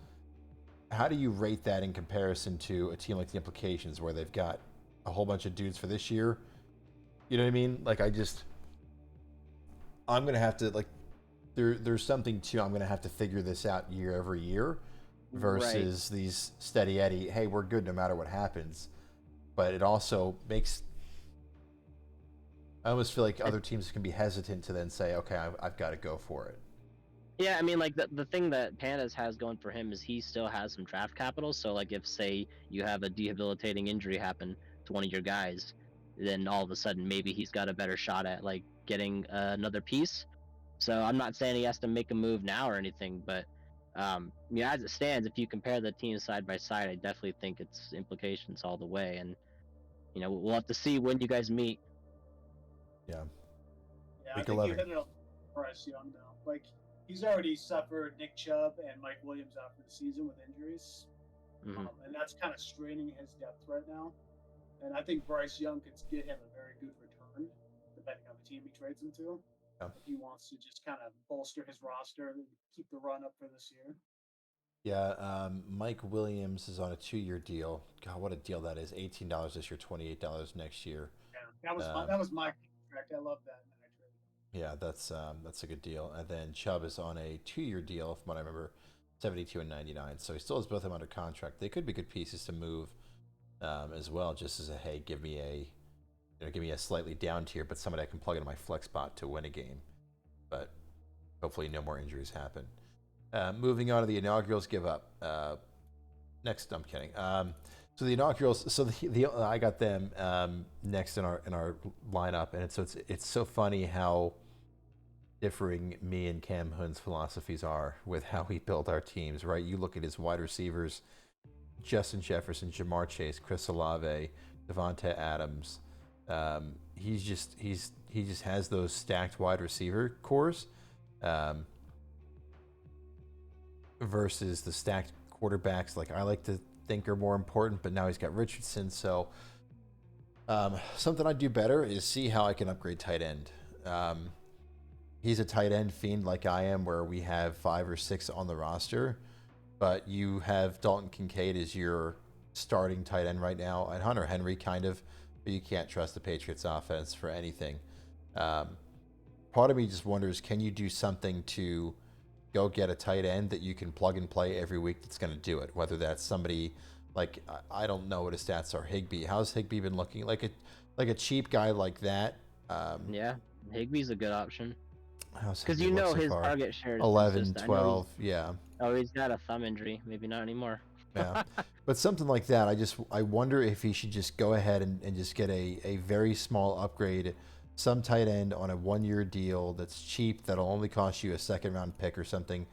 How do you rate that in comparison to a team like the Implications where they've got a whole bunch of dudes for this year. You know what I mean? Like I'm gonna have to like there's something to I'm gonna have to figure this out year every year versus these steady Eddie. Hey, we're good no matter what happens. But it also makes I almost feel like other teams can be hesitant to then say, okay, I've got to go for it. Yeah, I mean, like the thing that Pandas has going for him is he still has some draft capital. So, like, if say you have a debilitating injury happen to one of your guys, then all of a sudden maybe he's got a better shot at like getting another piece. So I'm not saying he has to make a move now or anything, but as it stands, if you compare the teams side by side, I definitely think it's implications all the way. And we'll have to see when you guys meet. Yeah. Yeah, I Week think you 11. hit it on Bryce Young now. Like he's already suffered Nick Chubb and Mike Williams out for the season with injuries, and that's kind of straining his depth right now. And I think Bryce Young could get him a very good return, depending on the team he trades him to. Yeah. If he wants to just kind of bolster his roster and keep the run up for this year. Yeah, Mike Williams is on a 2-year deal. God, what a deal that is! $18 this year, $28 next year. Yeah, that was my contract. I love that. Yeah, that's a good deal. And then Chubb is on a 2-year deal, from what I remember, 72 and 99. So he still has both of them under contract. They could be good pieces to move as well, just as a hey, give me a slightly down tier, but somebody I can plug into my flex spot to win a game. But hopefully, no more injuries happen. Moving on to the inaugurals, give up. Next, I'm kidding. So the inaugurals, so I got them next in our lineup, and it's so funny how differing me and Cam Hunn's philosophies are with how we build our teams. Right? You look at his wide receivers: Justin Jefferson, Jamar Chase, Chris Olave, Devonta Adams. He just has those stacked wide receiver cores. Versus the stacked quarterbacks like I like to think are more important, but now he's got Richardson. So something I do better is see how I can upgrade tight end. He's a tight end fiend like I am, where we have 5 or 6 on the roster, but you have Dalton Kincaid as your starting tight end right now, and Hunter Henry kind of, but you can't trust the Patriots offense for anything. Part of me just wonders, can you do something to go get a tight end that you can plug and play every week that's going to do it? Whether that's somebody like, I don't know what his stats are. Higbee, how's Higbee been looking? Like a cheap guy like that. Yeah, Higbee's a good option. How's Because Higbee look so his far? target share is 11, consistent. 12, yeah. Oh, he's got a thumb injury. Maybe not anymore. Yeah. But something like that, I wonder if he should just go ahead and just get a very small upgrade, some tight end on a 1-year deal that's cheap, that'll only cost you a 2nd-round pick or something,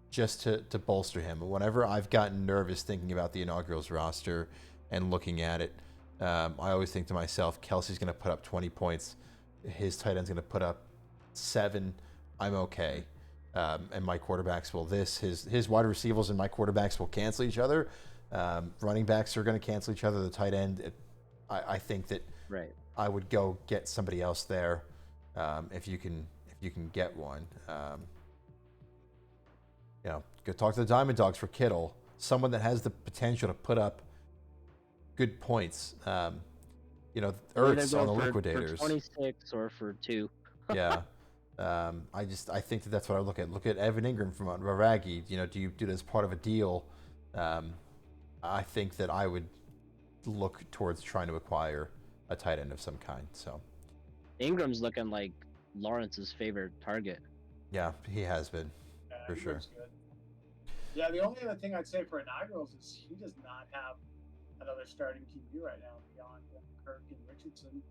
just to bolster him. Whenever I've gotten nervous thinking about the inaugurals roster and looking at it, I always think to myself, Kelsey's going to put up 20 points. His tight end's going to put up 7. I'm okay. And my quarterbacks will his wide receivers and my quarterbacks will cancel each other. Running backs are going to cancel each other. The tight end, I think that I would go get somebody else there if you can get one. Go talk to the Diamond Dogs for Kittle, someone that has the potential to put up good points. Ertz on the Liquidators, for 26 or for 2. Yeah. I think that's what I look at. Look at Evan Ingram from Raggy. Do you do it as part of a deal? I think that I would look towards trying to acquire a tight end of some kind. So Ingram's looking like Lawrence's favorite target. Yeah, he has been for sure. Good. Yeah, the only other thing I'd say for inaugurals is he does not have another starting QB right now beyond Kirk and Richardson,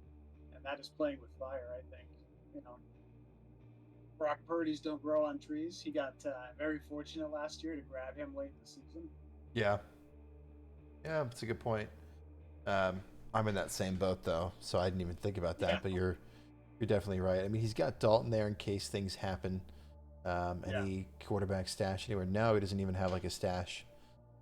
and that is playing with fire. I think Brock Purdy's don't grow on trees. He got very fortunate last year to grab him late in the season. Yeah, that's a good point. I'm in that same boat though, so I didn't even think about that. Yeah. But you're definitely right. I mean, he's got Dalton there in case things happen. Any quarterback stash anywhere? No, he doesn't even have like a stash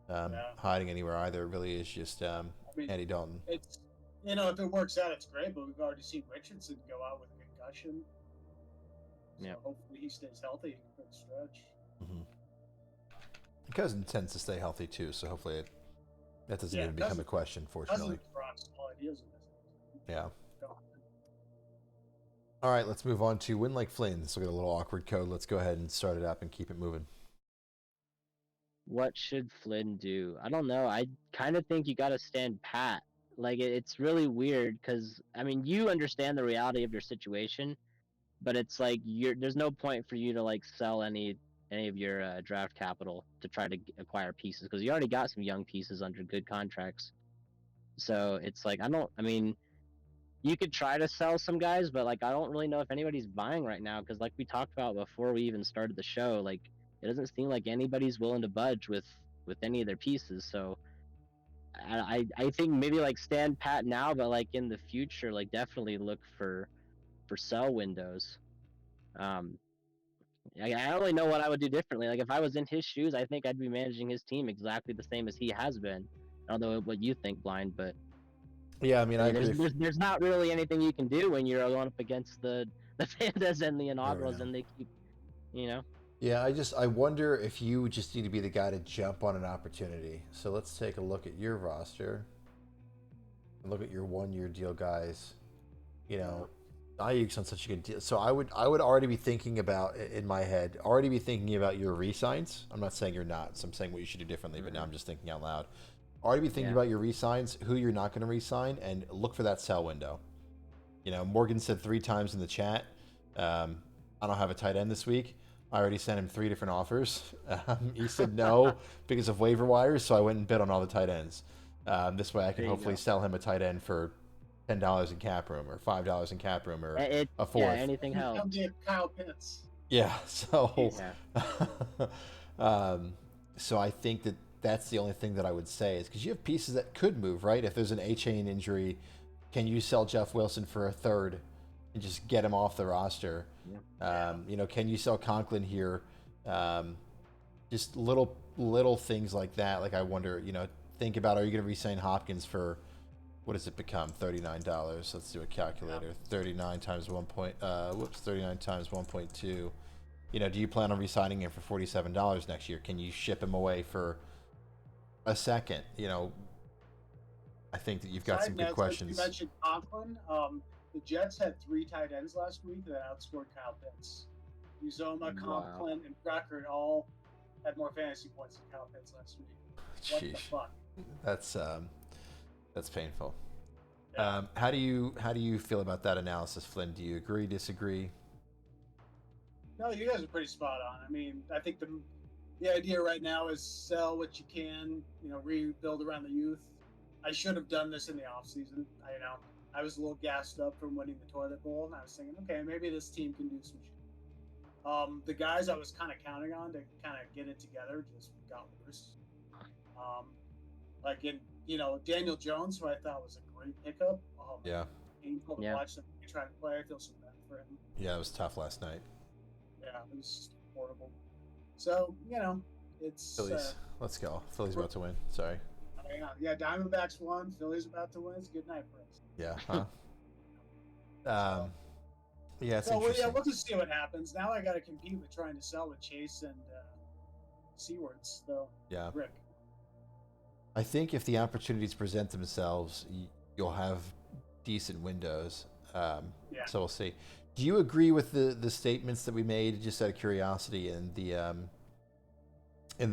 hiding anywhere either. It really is just Andy Dalton. It's if it works out, it's great. But we've already seen Richardson go out with a concussion. So hopefully he stays healthy for the stretch. Mm-hmm. Cousin tends to stay healthy too, so hopefully that doesn't even become a question. Fortunately, Yeah. So, All right, let's move on to Win Like Flynn. This will get a little awkward code. Let's go ahead and start it up and keep it moving. What should Flynn do? I don't know. I kind of think you got to stand pat. Like it's really weird because I mean you understand the reality of your situation, but it's like there's no point for you to like sell any of your draft capital to try to acquire pieces because you already got some young pieces under good contracts. So it's like I mean you could try to sell some guys, but like I don't really know if anybody's buying right now because like we talked about before we even started the show, like it doesn't seem like anybody's willing to budge with any of their pieces. So I think maybe like stand pat now, but like in the future, like definitely look for sell windows. Um, I don't really know what I would do differently. Like if I was in his shoes, I think I'd be managing his team exactly the same as he has been. I don't know what you think, Blind, but Yeah, I mean, I I mean, agree. there's not really anything you can do when you're going up against the Pandas and the Never Inauguras, know. and they keep, you know. Yeah, I wonder if you just need to be the guy to jump on an opportunity. So let's take a look at your roster and look at your 1 year deal guys. You know, Ayuk's on such a good deal. So I would already be thinking about in my head, already be thinking about your resigns. I'm not saying you're not. So I'm saying what you should do differently, but now I'm just thinking out loud. Already be thinking about your resigns, who you're not going to resign, and look for that sell window. You know, Morgan said 3 times in the chat, I don't have a tight end this week. I already sent him 3 different offers. He said no because of waiver wires, so I went and bid on all the tight ends. This way I can There you hopefully go. sell him a tight end for $10 in cap room or $5 in cap room or a Yeah, fourth. anything come helps. get Kyle Pitts. Yeah, so Yeah. um, so I think that that's the only thing that I would say is because you have pieces that could move, right? If there's an A chain injury, can you sell Jeff Wilson for a third and just get him off the roster? You know, can you sell Conklin here? Just little things like that. Like I wonder, you know, think about are you going to re-sign Hopkins for what does it become? $39. Let's do a calculator. 39 times 39 times 1.2. You know, do you plan on re-signing him for $47 next year? Can you ship him away for a second? You know, I think that you've got some good questions. You mentioned Conklin. The Jets had 3 tight ends last week that outscored Kyle Pitts. Uzoma, Conklin, and Beckert all had more fantasy points than Kyle Pitts last week. What the fuck? That's painful. Yeah. How do you feel about that analysis, Flynn? Do you agree, disagree? No, you guys are pretty spot on. I mean, I think the idea right now is sell what you can, you know, rebuild around the youth. I should have done this in the off season. I was a little gassed up from winning the toilet bowl, and I was thinking, okay, maybe this team can do some shit. The guys I was kind of counting on to kind of get it together just got worse. Like in, you know, Daniel Jones, who I thought was a great pickup. Yeah. Painful to watch them try to play. I feel so bad for him. Yeah, it was tough last night. Yeah, it was just horrible. So, you know, it's Phillies. Let's go. Phillies about to win. Sorry. Yeah, Diamondbacks won. Phillies about to win. It's a good night for us. Yeah. Huh? Yeah, it's so, interesting. we'll just see what happens. Now I got to compete with trying to sell with Chase and Seawards, though. Yeah. Rick. I think if the opportunities present themselves, you'll have decent windows. So we'll see. Do you agree with the statements that we made, just out of curiosity, in the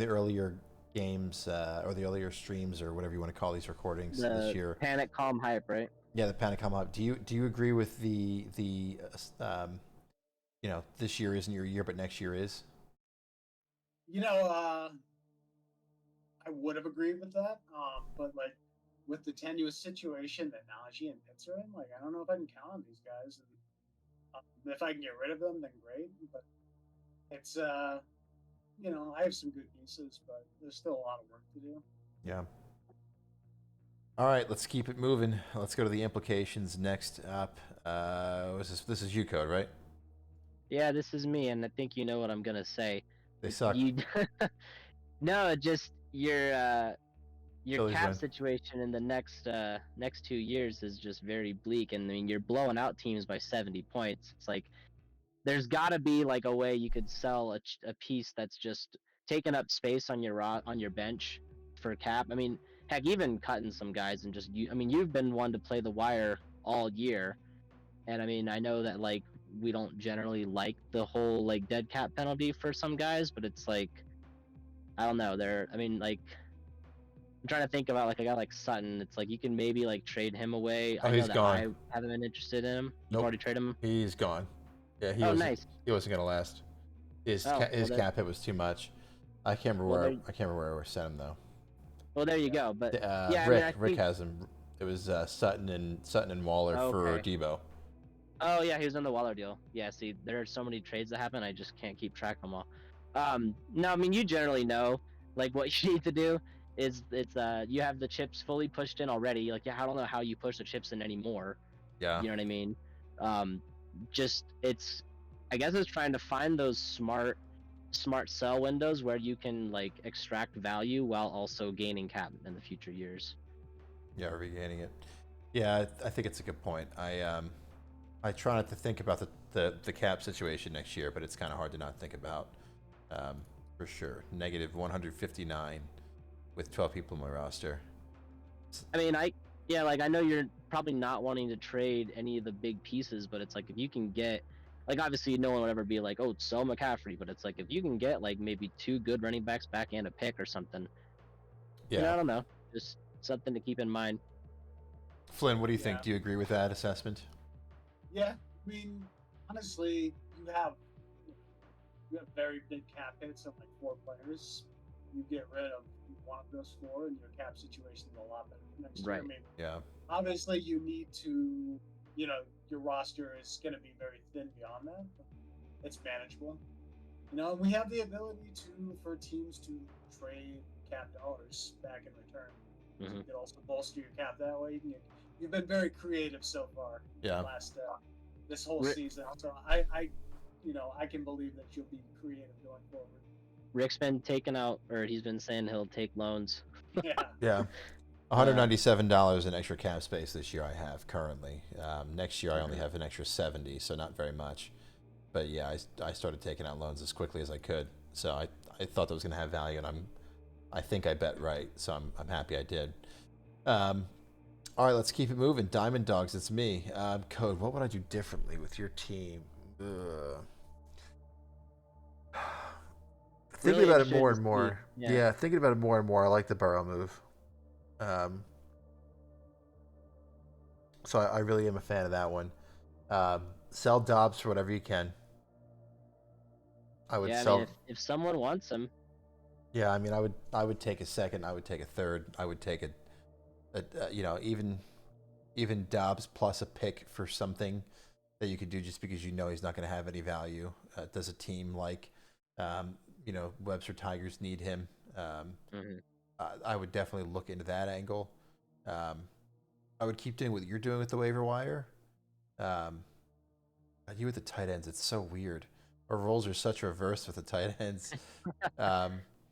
earlier games or the earlier streams or whatever you want to call these recordings this year? Panic, calm, hype, right? Yeah, the panic, calm, hype. Do you agree with the you know, this year isn't your year, but next year is? You know, I would have agreed with that, but like with the tenuous situation that Najee and Pitts are in, like I don't know if I can count on these guys. And if I can get rid of them, then great. But it's you know, I have some good pieces, but there's still a lot of work to do. Yeah. All right, let's keep it moving. Let's go to the implications next up. This is you code, right? Yeah, this is me, and I think you know what I'm gonna say. They suck. No, just your Phillies cap win. situation in the next 2 years is just very bleak, and I mean you're blowing out teams by 70 points. It's like there's got to be like a way you could sell a piece that's just taking up space on your bench for cap. I mean, heck, even cutting some guys and just I mean, you've been one to play the wire all year. And I mean, I know that like we don't generally like the whole like dead cap penalty for some guys, but it's like I don't know. I mean, like I'm trying to think about like a guy like Sutton. It's like you can maybe like trade him away. Oh, I know he's that gone. I haven't been interested in him. You've Nope. already traded him. He's gone. Yeah, Oh, nice. he wasn't gonna last. His Oh, his well, cap hit was too much. I can't remember where I sent him though. well, there you go. But yeah, I mean, I Rick think. has him. It was Sutton and Waller for Okay. Debo. Oh yeah, he was in the Waller deal. Yeah, see, there are so many trades that happen. I just can't keep track of them all. No, I mean you generally know like what you need to do is you have the chips fully pushed in already. Like I don't know how you push the chips in anymore. Yeah. You know what I mean? Um, just I guess it's trying to find those smart sell windows where you can like extract value while also gaining cap in the future years. Yeah, regaining it. Yeah, I think it's a good point. I try not to think about the cap situation next year, but it's kind of hard to not think about, for sure. Negative 159 with 12 people in my roster. I mean, like I know you're probably not wanting to trade any of the big pieces, but it's like if you can get, like obviously no one would ever be like, oh, sell McCaffrey, but it's like if you can get like maybe 2 good running backs back and a pick or something. Yeah. I don't know, just something to keep in mind. Flynn, what do you think? Yeah. Do you agree with that assessment? Yeah, I mean, honestly, you have very big cap hits of like 4 players. You get rid of one of those 4, and your cap situation is a lot better next year. Right. I mean, Yeah. obviously, you need to, your roster is going to be very thin beyond that. But it's manageable. We have the ability for teams to trade cap dollars back in return. So you could also bolster your cap that way. You've been very creative so far. Yeah. This whole season. So I can believe that you'll be creative going forward. Rick's been taking out, or he's been saying he'll take loans. Yeah. Yeah. $197 in extra cap space this year I have currently. Next year I only have an extra 70, so not very much. But yeah, I started taking out loans as quickly as I could. So I thought that was going to have value, and I think I bet right. So I'm happy I did. All right, let's keep it moving. Diamond Dogs, it's me. Code, what would I do differently with your team? Thinking about it more and more. Yeah, thinking about it more and more. I like the Burrow move. So I really am a fan of that one. Sell Dobbs for whatever you can. I would sell. I mean, if someone wants him. Yeah, I mean, I would take a second. I would take a third. I would take even Dobbs plus a pick for something that you could do just because he's not going to have any value. Does a team like, Webster Tigers need him? I would definitely look into that angle. I would keep doing what you're doing with the waiver wire. You with the tight ends, it's so weird. Our roles are such reverse with the tight ends.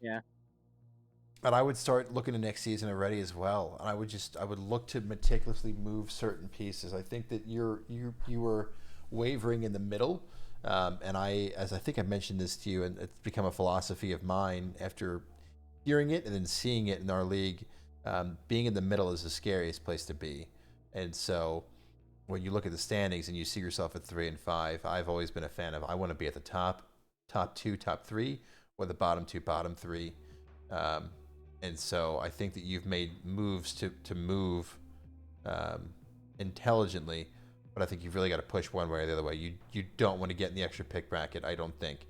Yeah. But I would start looking to next season already as well, and I would look to meticulously move certain pieces. I think that you were wavering in the middle, and as I think I mentioned this to you, and it's become a philosophy of mine after hearing it and then seeing it in our league. Being in the middle is the scariest place to be, and so when you look at the standings and you see yourself at 3 and 5, I've always been a fan of I want to be at the top 2, top 3, or the bottom 2, bottom 3. And so I think that you've made moves to move intelligently, but I think you've really got to push one way or the other way. You don't want to get in the extra pick bracket, I don't think.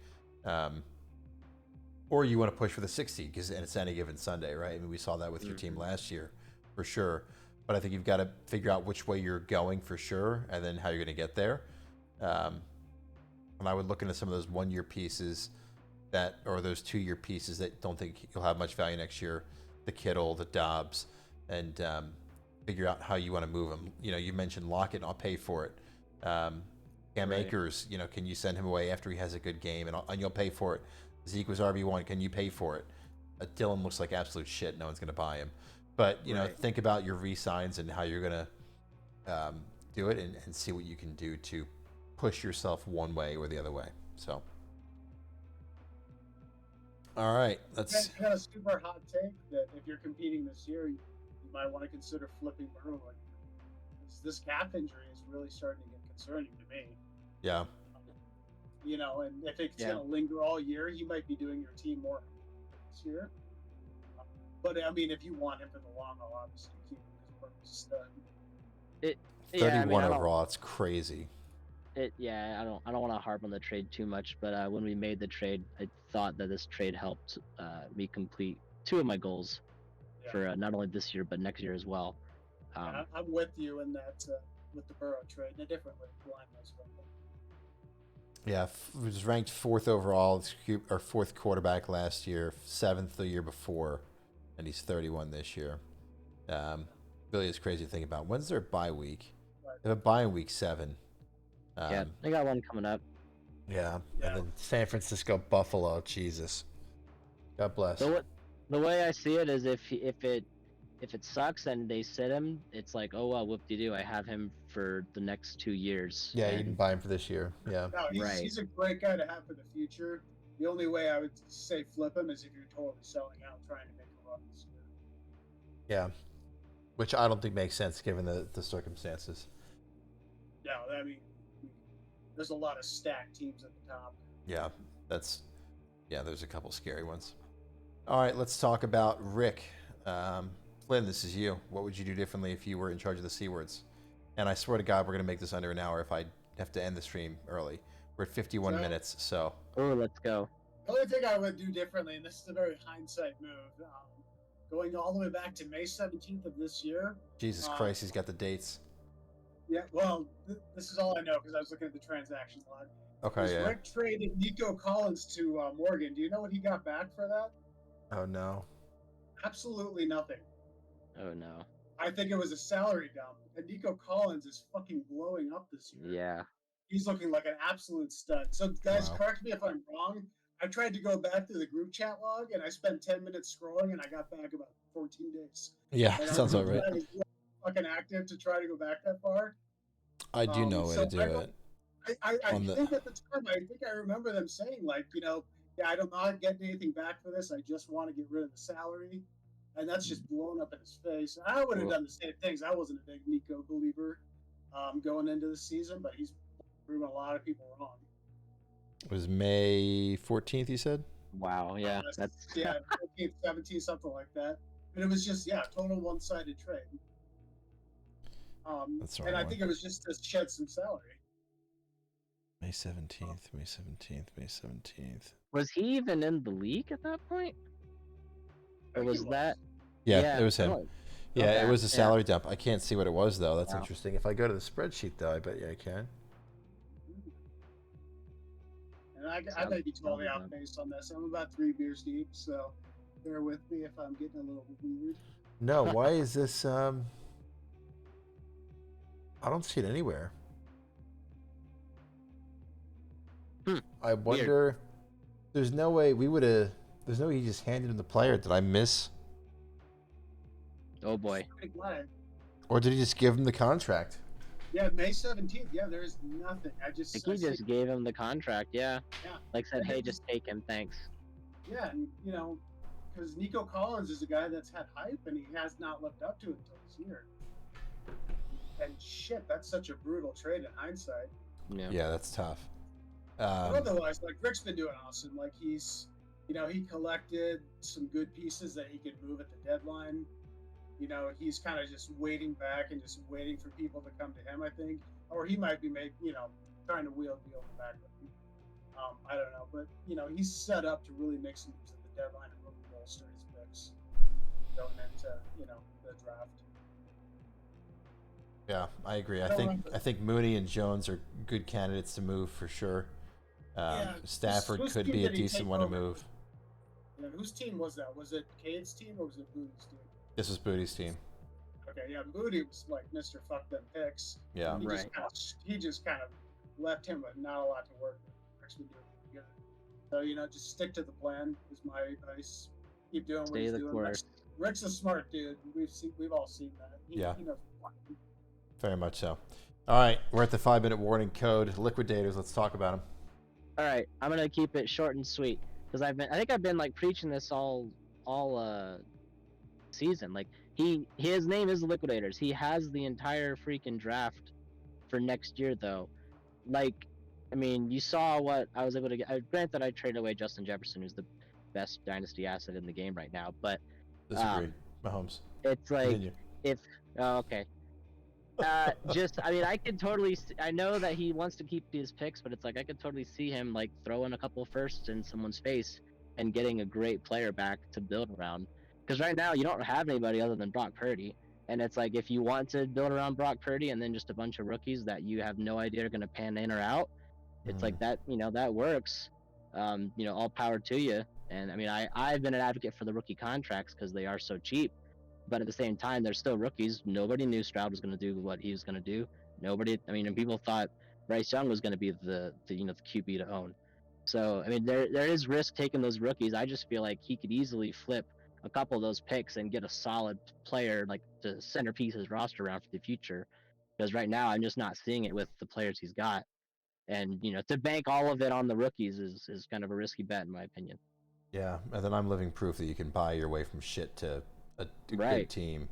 Or you want to push for the 6 seed because it's any given Sunday, right? I mean, we saw that with your team last year, for sure. But I think you've got to figure out which way you're going for sure, and then how you're going to get there. And I would look into some of those 1-year pieces or those 2-year pieces that don't think you'll have much value next year, the Kittle, the Dobbs, and figure out how you want to move them. You mentioned Lockett, and I'll pay for it. Cam Akers, can you send him away after he has a good game, and you'll pay for it. Zeke was RB1, can you pay for it? Dylan looks like absolute shit, no one's going to buy him. But, think about your re-signs and how you're going to do it and see what you can do to push yourself one way or the other way. So... All right, let's. I got a super hot take that if you're competing this year, you might want to consider flipping Burrow. because this calf injury is really starting to get concerning to me. Yeah. You know, and if it's Yeah. going to linger all year, you might be doing your team more this year. But I mean, if you want him for the long haul, obviously keep him because Burrow's a stud. Yeah, I mean, 31 overall. It's crazy. I don't want to harp on the trade too much, but when we made the trade, I thought that this trade helped me complete 2 of my goals Yeah. for not only this year but next year as well. I'm with you in that with the Burrow trade in a different way. Blind as well. Yeah, was ranked 4th overall, or 4th quarterback last year, 7th the year before, and he's 31 this year. Really is crazy to think about. When's their bye week? Right. They have a bye in week 7. Yeah, they got one coming up. Yeah, and then San Francisco, Buffalo. Jesus, God bless. The way I see it is if it sucks and they sit him, it's like, oh well, whoop-de-doo, I have him for the next 2 years. Yeah, you can buy him for this year. Yeah. No, he's a great guy to have for the future. The only way I would say flip him is if you're totally selling out, trying to make a run this year. Yeah, which I don't think makes sense given the circumstances. Yeah, I mean, there's a lot of stacked teams at the top. Yeah, there's a couple scary ones. All right, let's talk about Rick. Flynn, this is you. What would you do differently if you were in charge of the C words? And I swear to God, we're going to make this under an hour if I have to end the stream early. We're at 51 minutes, so. Oh, let's go. The only thing I would do differently, and this is a very hindsight move, going all the way back to May 17th of this year. Jesus Christ, he's got the dates. Yeah, well, this is all I know because I was looking at the transaction log. Okay, yeah. Rick traded Nico Collins to Morgan. Do you know what he got back for that? Oh, no. Absolutely nothing. Oh no. I think it was a salary dump. And Nico Collins is fucking blowing up this year. Yeah. He's looking like an absolute stud. So, guys, Wow. correct me if I'm wrong. I tried to go back to the group chat log, and I spent 10 minutes scrolling, and I got back about 14 days. Yeah, Like, sounds about right. I was fucking active to try to go back that far. I do know a way to do it. I think at the time, I think I remember them saying, like, you know, yeah, I don't not getting anything back for this. I just want to get rid of the salary. And that's just blown up in his face. I would have done the same things. I wasn't a big Nico believer going into the season, but he's proven a lot of people wrong. It was May 14th, you said? Wow, yeah. That's 14th, 17th, something like that. And it was just, total one-sided trade. That's the and wrong I one. think it was just to shed some salary. May 17th, May 17th, May 17th. Was he even in the league at that point? Or was that? Yeah, it was him. Yeah, Okay, it was a salary dump. I can't see what it was, though. That's interesting. If I go to the spreadsheet, though, I bet you I can. And I may be totally off base on this. I'm about 3 beers deep, so bear with me if I'm getting a little weird. No, why is this... I don't see it anywhere. I wonder... There's no way we would have... There's no way he just handed him the player. Did I miss... Oh boy. Or did he just give him the contract? Yeah, May 17th. Yeah, there's nothing. I think he just gave him the contract. Yeah. Like said, hey, just take him. Thanks. Yeah, and you know, because Nico Collins is a guy that's had hype and he has not lived up to it until this year. And shit, that's such a brutal trade in hindsight. Yeah, that's tough. But otherwise, like Rick's been doing awesome. Like he's, you know, he collected some good pieces that he could move at the deadline. You know, he's kind of just waiting back and just waiting for people to come to him, I think. Or he might be trying to wheel the deal back with him. I don't know. But, you know, he's set up to really make some moves at the deadline and really bolster his picks going into, you know, the draft. Yeah, I agree. I think Mooney and Jones are good candidates to move for sure. Stafford could be a decent one to move. Yeah, whose team was that? Was it Cade's team or was it Booty's team? This was Booty's team. Okay, yeah, Booty was like Mr. Fuck them picks. Yeah, he just kind of left him with not a lot to work with. Rick's been doing pretty good. So, you know, just stick to the plan is my advice. Keep doing what he's doing. Rick's a smart dude. We've all seen that. He knows what. Very much so. All right, we're at the 5-minute warning code. Liquidators, let's talk about them. All right, I'm gonna keep it short and sweet because I think I've been like preaching this all season. Like, his name is the Liquidators. He has the entire freaking draft for next year, though. Like, I mean, you saw what I was able to get. Granted, I traded away Justin Jefferson, who's the best dynasty asset in the game right now. But Disagreed. Mahomes. it's like Continue. if okay, just I mean, I could totally. I know that he wants to keep his picks, but it's like I could totally see him like throwing a couple firsts in someone's face and getting a great player back to build around. Because right now you don't have anybody other than Brock Purdy, and it's like if you want to build around Brock Purdy and then just a bunch of rookies that you have no idea are going to pan in or out, it's like that. That works. All power to you. And I mean, I've been an advocate for the rookie contracts because they are so cheap. But at the same time, they're still rookies. Nobody knew Stroud was going to do what he was going to do. Nobody. I mean, and people thought Bryce Young was going to be the QB to own. So I mean, there is risk taking those rookies. I just feel like he could easily flip a couple of those picks and get a solid player like to centerpiece his roster around for the future. Because right now, I'm just not seeing it with the players he's got. And to bank all of it on the rookies is kind of a risky bet in my opinion. Yeah, and then I'm living proof that you can buy your way from shit to a good team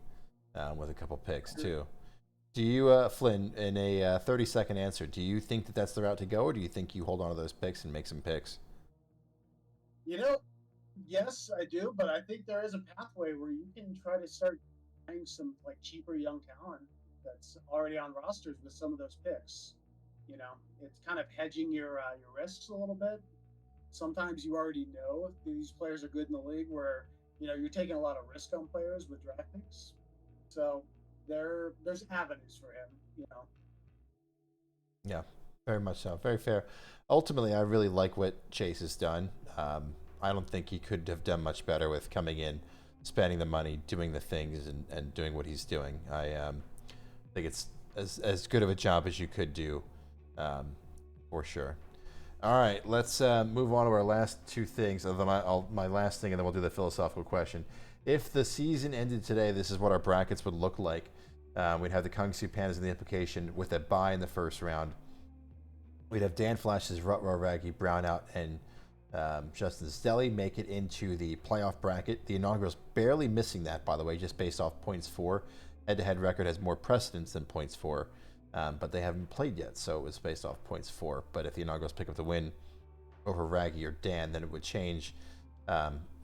with a couple picks too. Do you, Flynn, in a 30-second answer, do you think that that's the route to go, or do you think you hold on to those picks and make some picks? Yes, I do, but I think there is a pathway where you can try to start buying some like cheaper young talent that's already on rosters with some of those picks. It's kind of hedging your risks a little bit. Sometimes you already know if these players are good in the league where you're taking a lot of risk on players with draft picks. So there's avenues for him. Yeah, very much so. Very fair. Ultimately, I really like what Chase has done. I don't think he could have done much better with coming in, spending the money, doing the things, and doing what he's doing. I think it's as good of a job as you could do, for sure. All right, let's move on to our last two things. My last thing, and then we'll do the philosophical question. If the season ended today, this is what our brackets would look like. We'd have the Kung-Su Pandas in the implication with a bye in the first round. We'd have Dan Flash's Rutro Raggy Brownout and Justin Stelly make it into the playoff bracket. The inaugural's barely missing that, by the way, just based off points for. Head-to-head record has more precedence than points for. But they haven't played yet, so it was based off points for. But if the inaugurals pick up the win over Raggy or Dan, then it would change.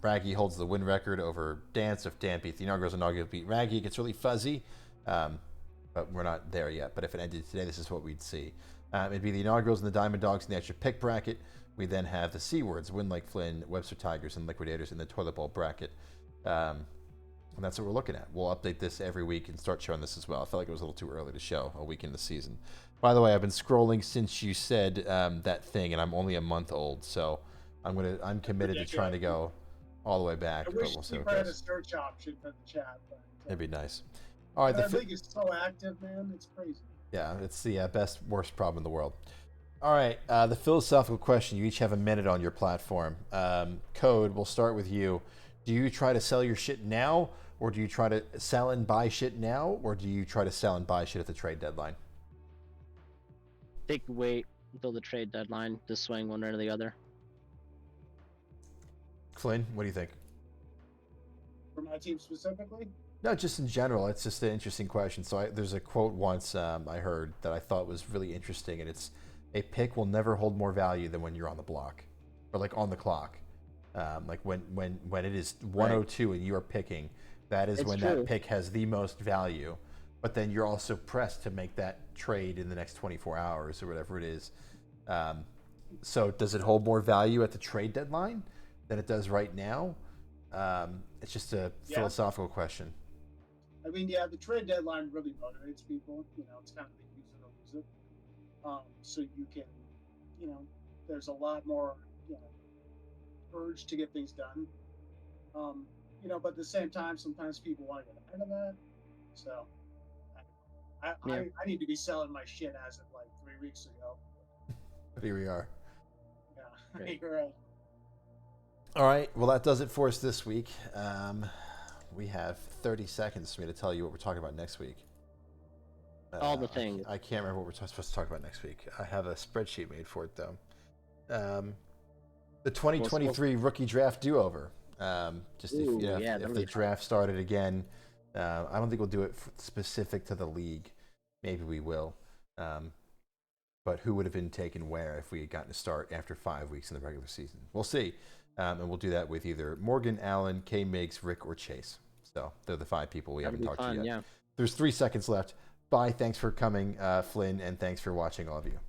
Raggy holds the win record over Dan, so if Dan beats the inaugurals beat Raggy, it gets really fuzzy. But we're not there yet. But if it ended today, this is what we'd see. It'd be the inaugurals and the Diamond Dogs in the extra pick bracket. We then have the C words, Win Like Flynn, Webster Tigers, and Liquidators in the toilet bowl bracket. And that's what we're looking at. We'll update this every week and start showing this as well. I felt like it was a little too early to show a week in the season. By the way, I've been scrolling since you said that thing, and I'm only a month old, so I'm committed to trying to go all the way back. I wish we had a search option for the chat. But, it'd be nice. All right, the league is so active, man. It's crazy. Yeah, it's the worst problem in the world. All right, the philosophical question. You each have a minute on your platform. Code, we'll start with you. Do you try to sell your shit now, or do you try to sell and buy shit now, or do you try to sell and buy shit at the trade deadline? Take wait until the trade deadline to swing one or the other. Flynn, what do you think? For my team specifically? No, just in general. It's just an interesting question. So there's a quote once I heard that I thought was really interesting, and it's, a pick will never hold more value than when you're on the block, or like on the clock. Like when it is 102 and you are picking, that is when that pick has the most value. But then you're also pressed to make that trade in the next 24 hours or whatever it is. So does it hold more value at the trade deadline than it does right now? It's just a philosophical question. I mean, the trade deadline really motivates people. It's kind of the use it or lose it. So you can, there's a lot more, urge to get things done. But at the same time, sometimes people want to get ahead of that. So I need to be selling my shit as of like 3 weeks ago. But here we are. Yeah, you're right. All right. Well, that does it for us this week. We have 30 seconds for me to tell you what we're talking about next week. All the things. I can't remember what we're supposed to talk about next week. I have a spreadsheet made for it, though. The 2023 rookie draft do-over. If the draft started again I don't think we'll do it specific to the league. Maybe we will. But who would have been taken where if we had gotten to start after 5 weeks in the regular season? We'll see. And we'll do that with either Morgan, Allen, K. Miggs, Rick, or Chase. So they're the 5 people we haven't talked to yet. Yeah. There's 3 seconds left. Bye. Thanks for coming, Flynn, and thanks for watching, all of you.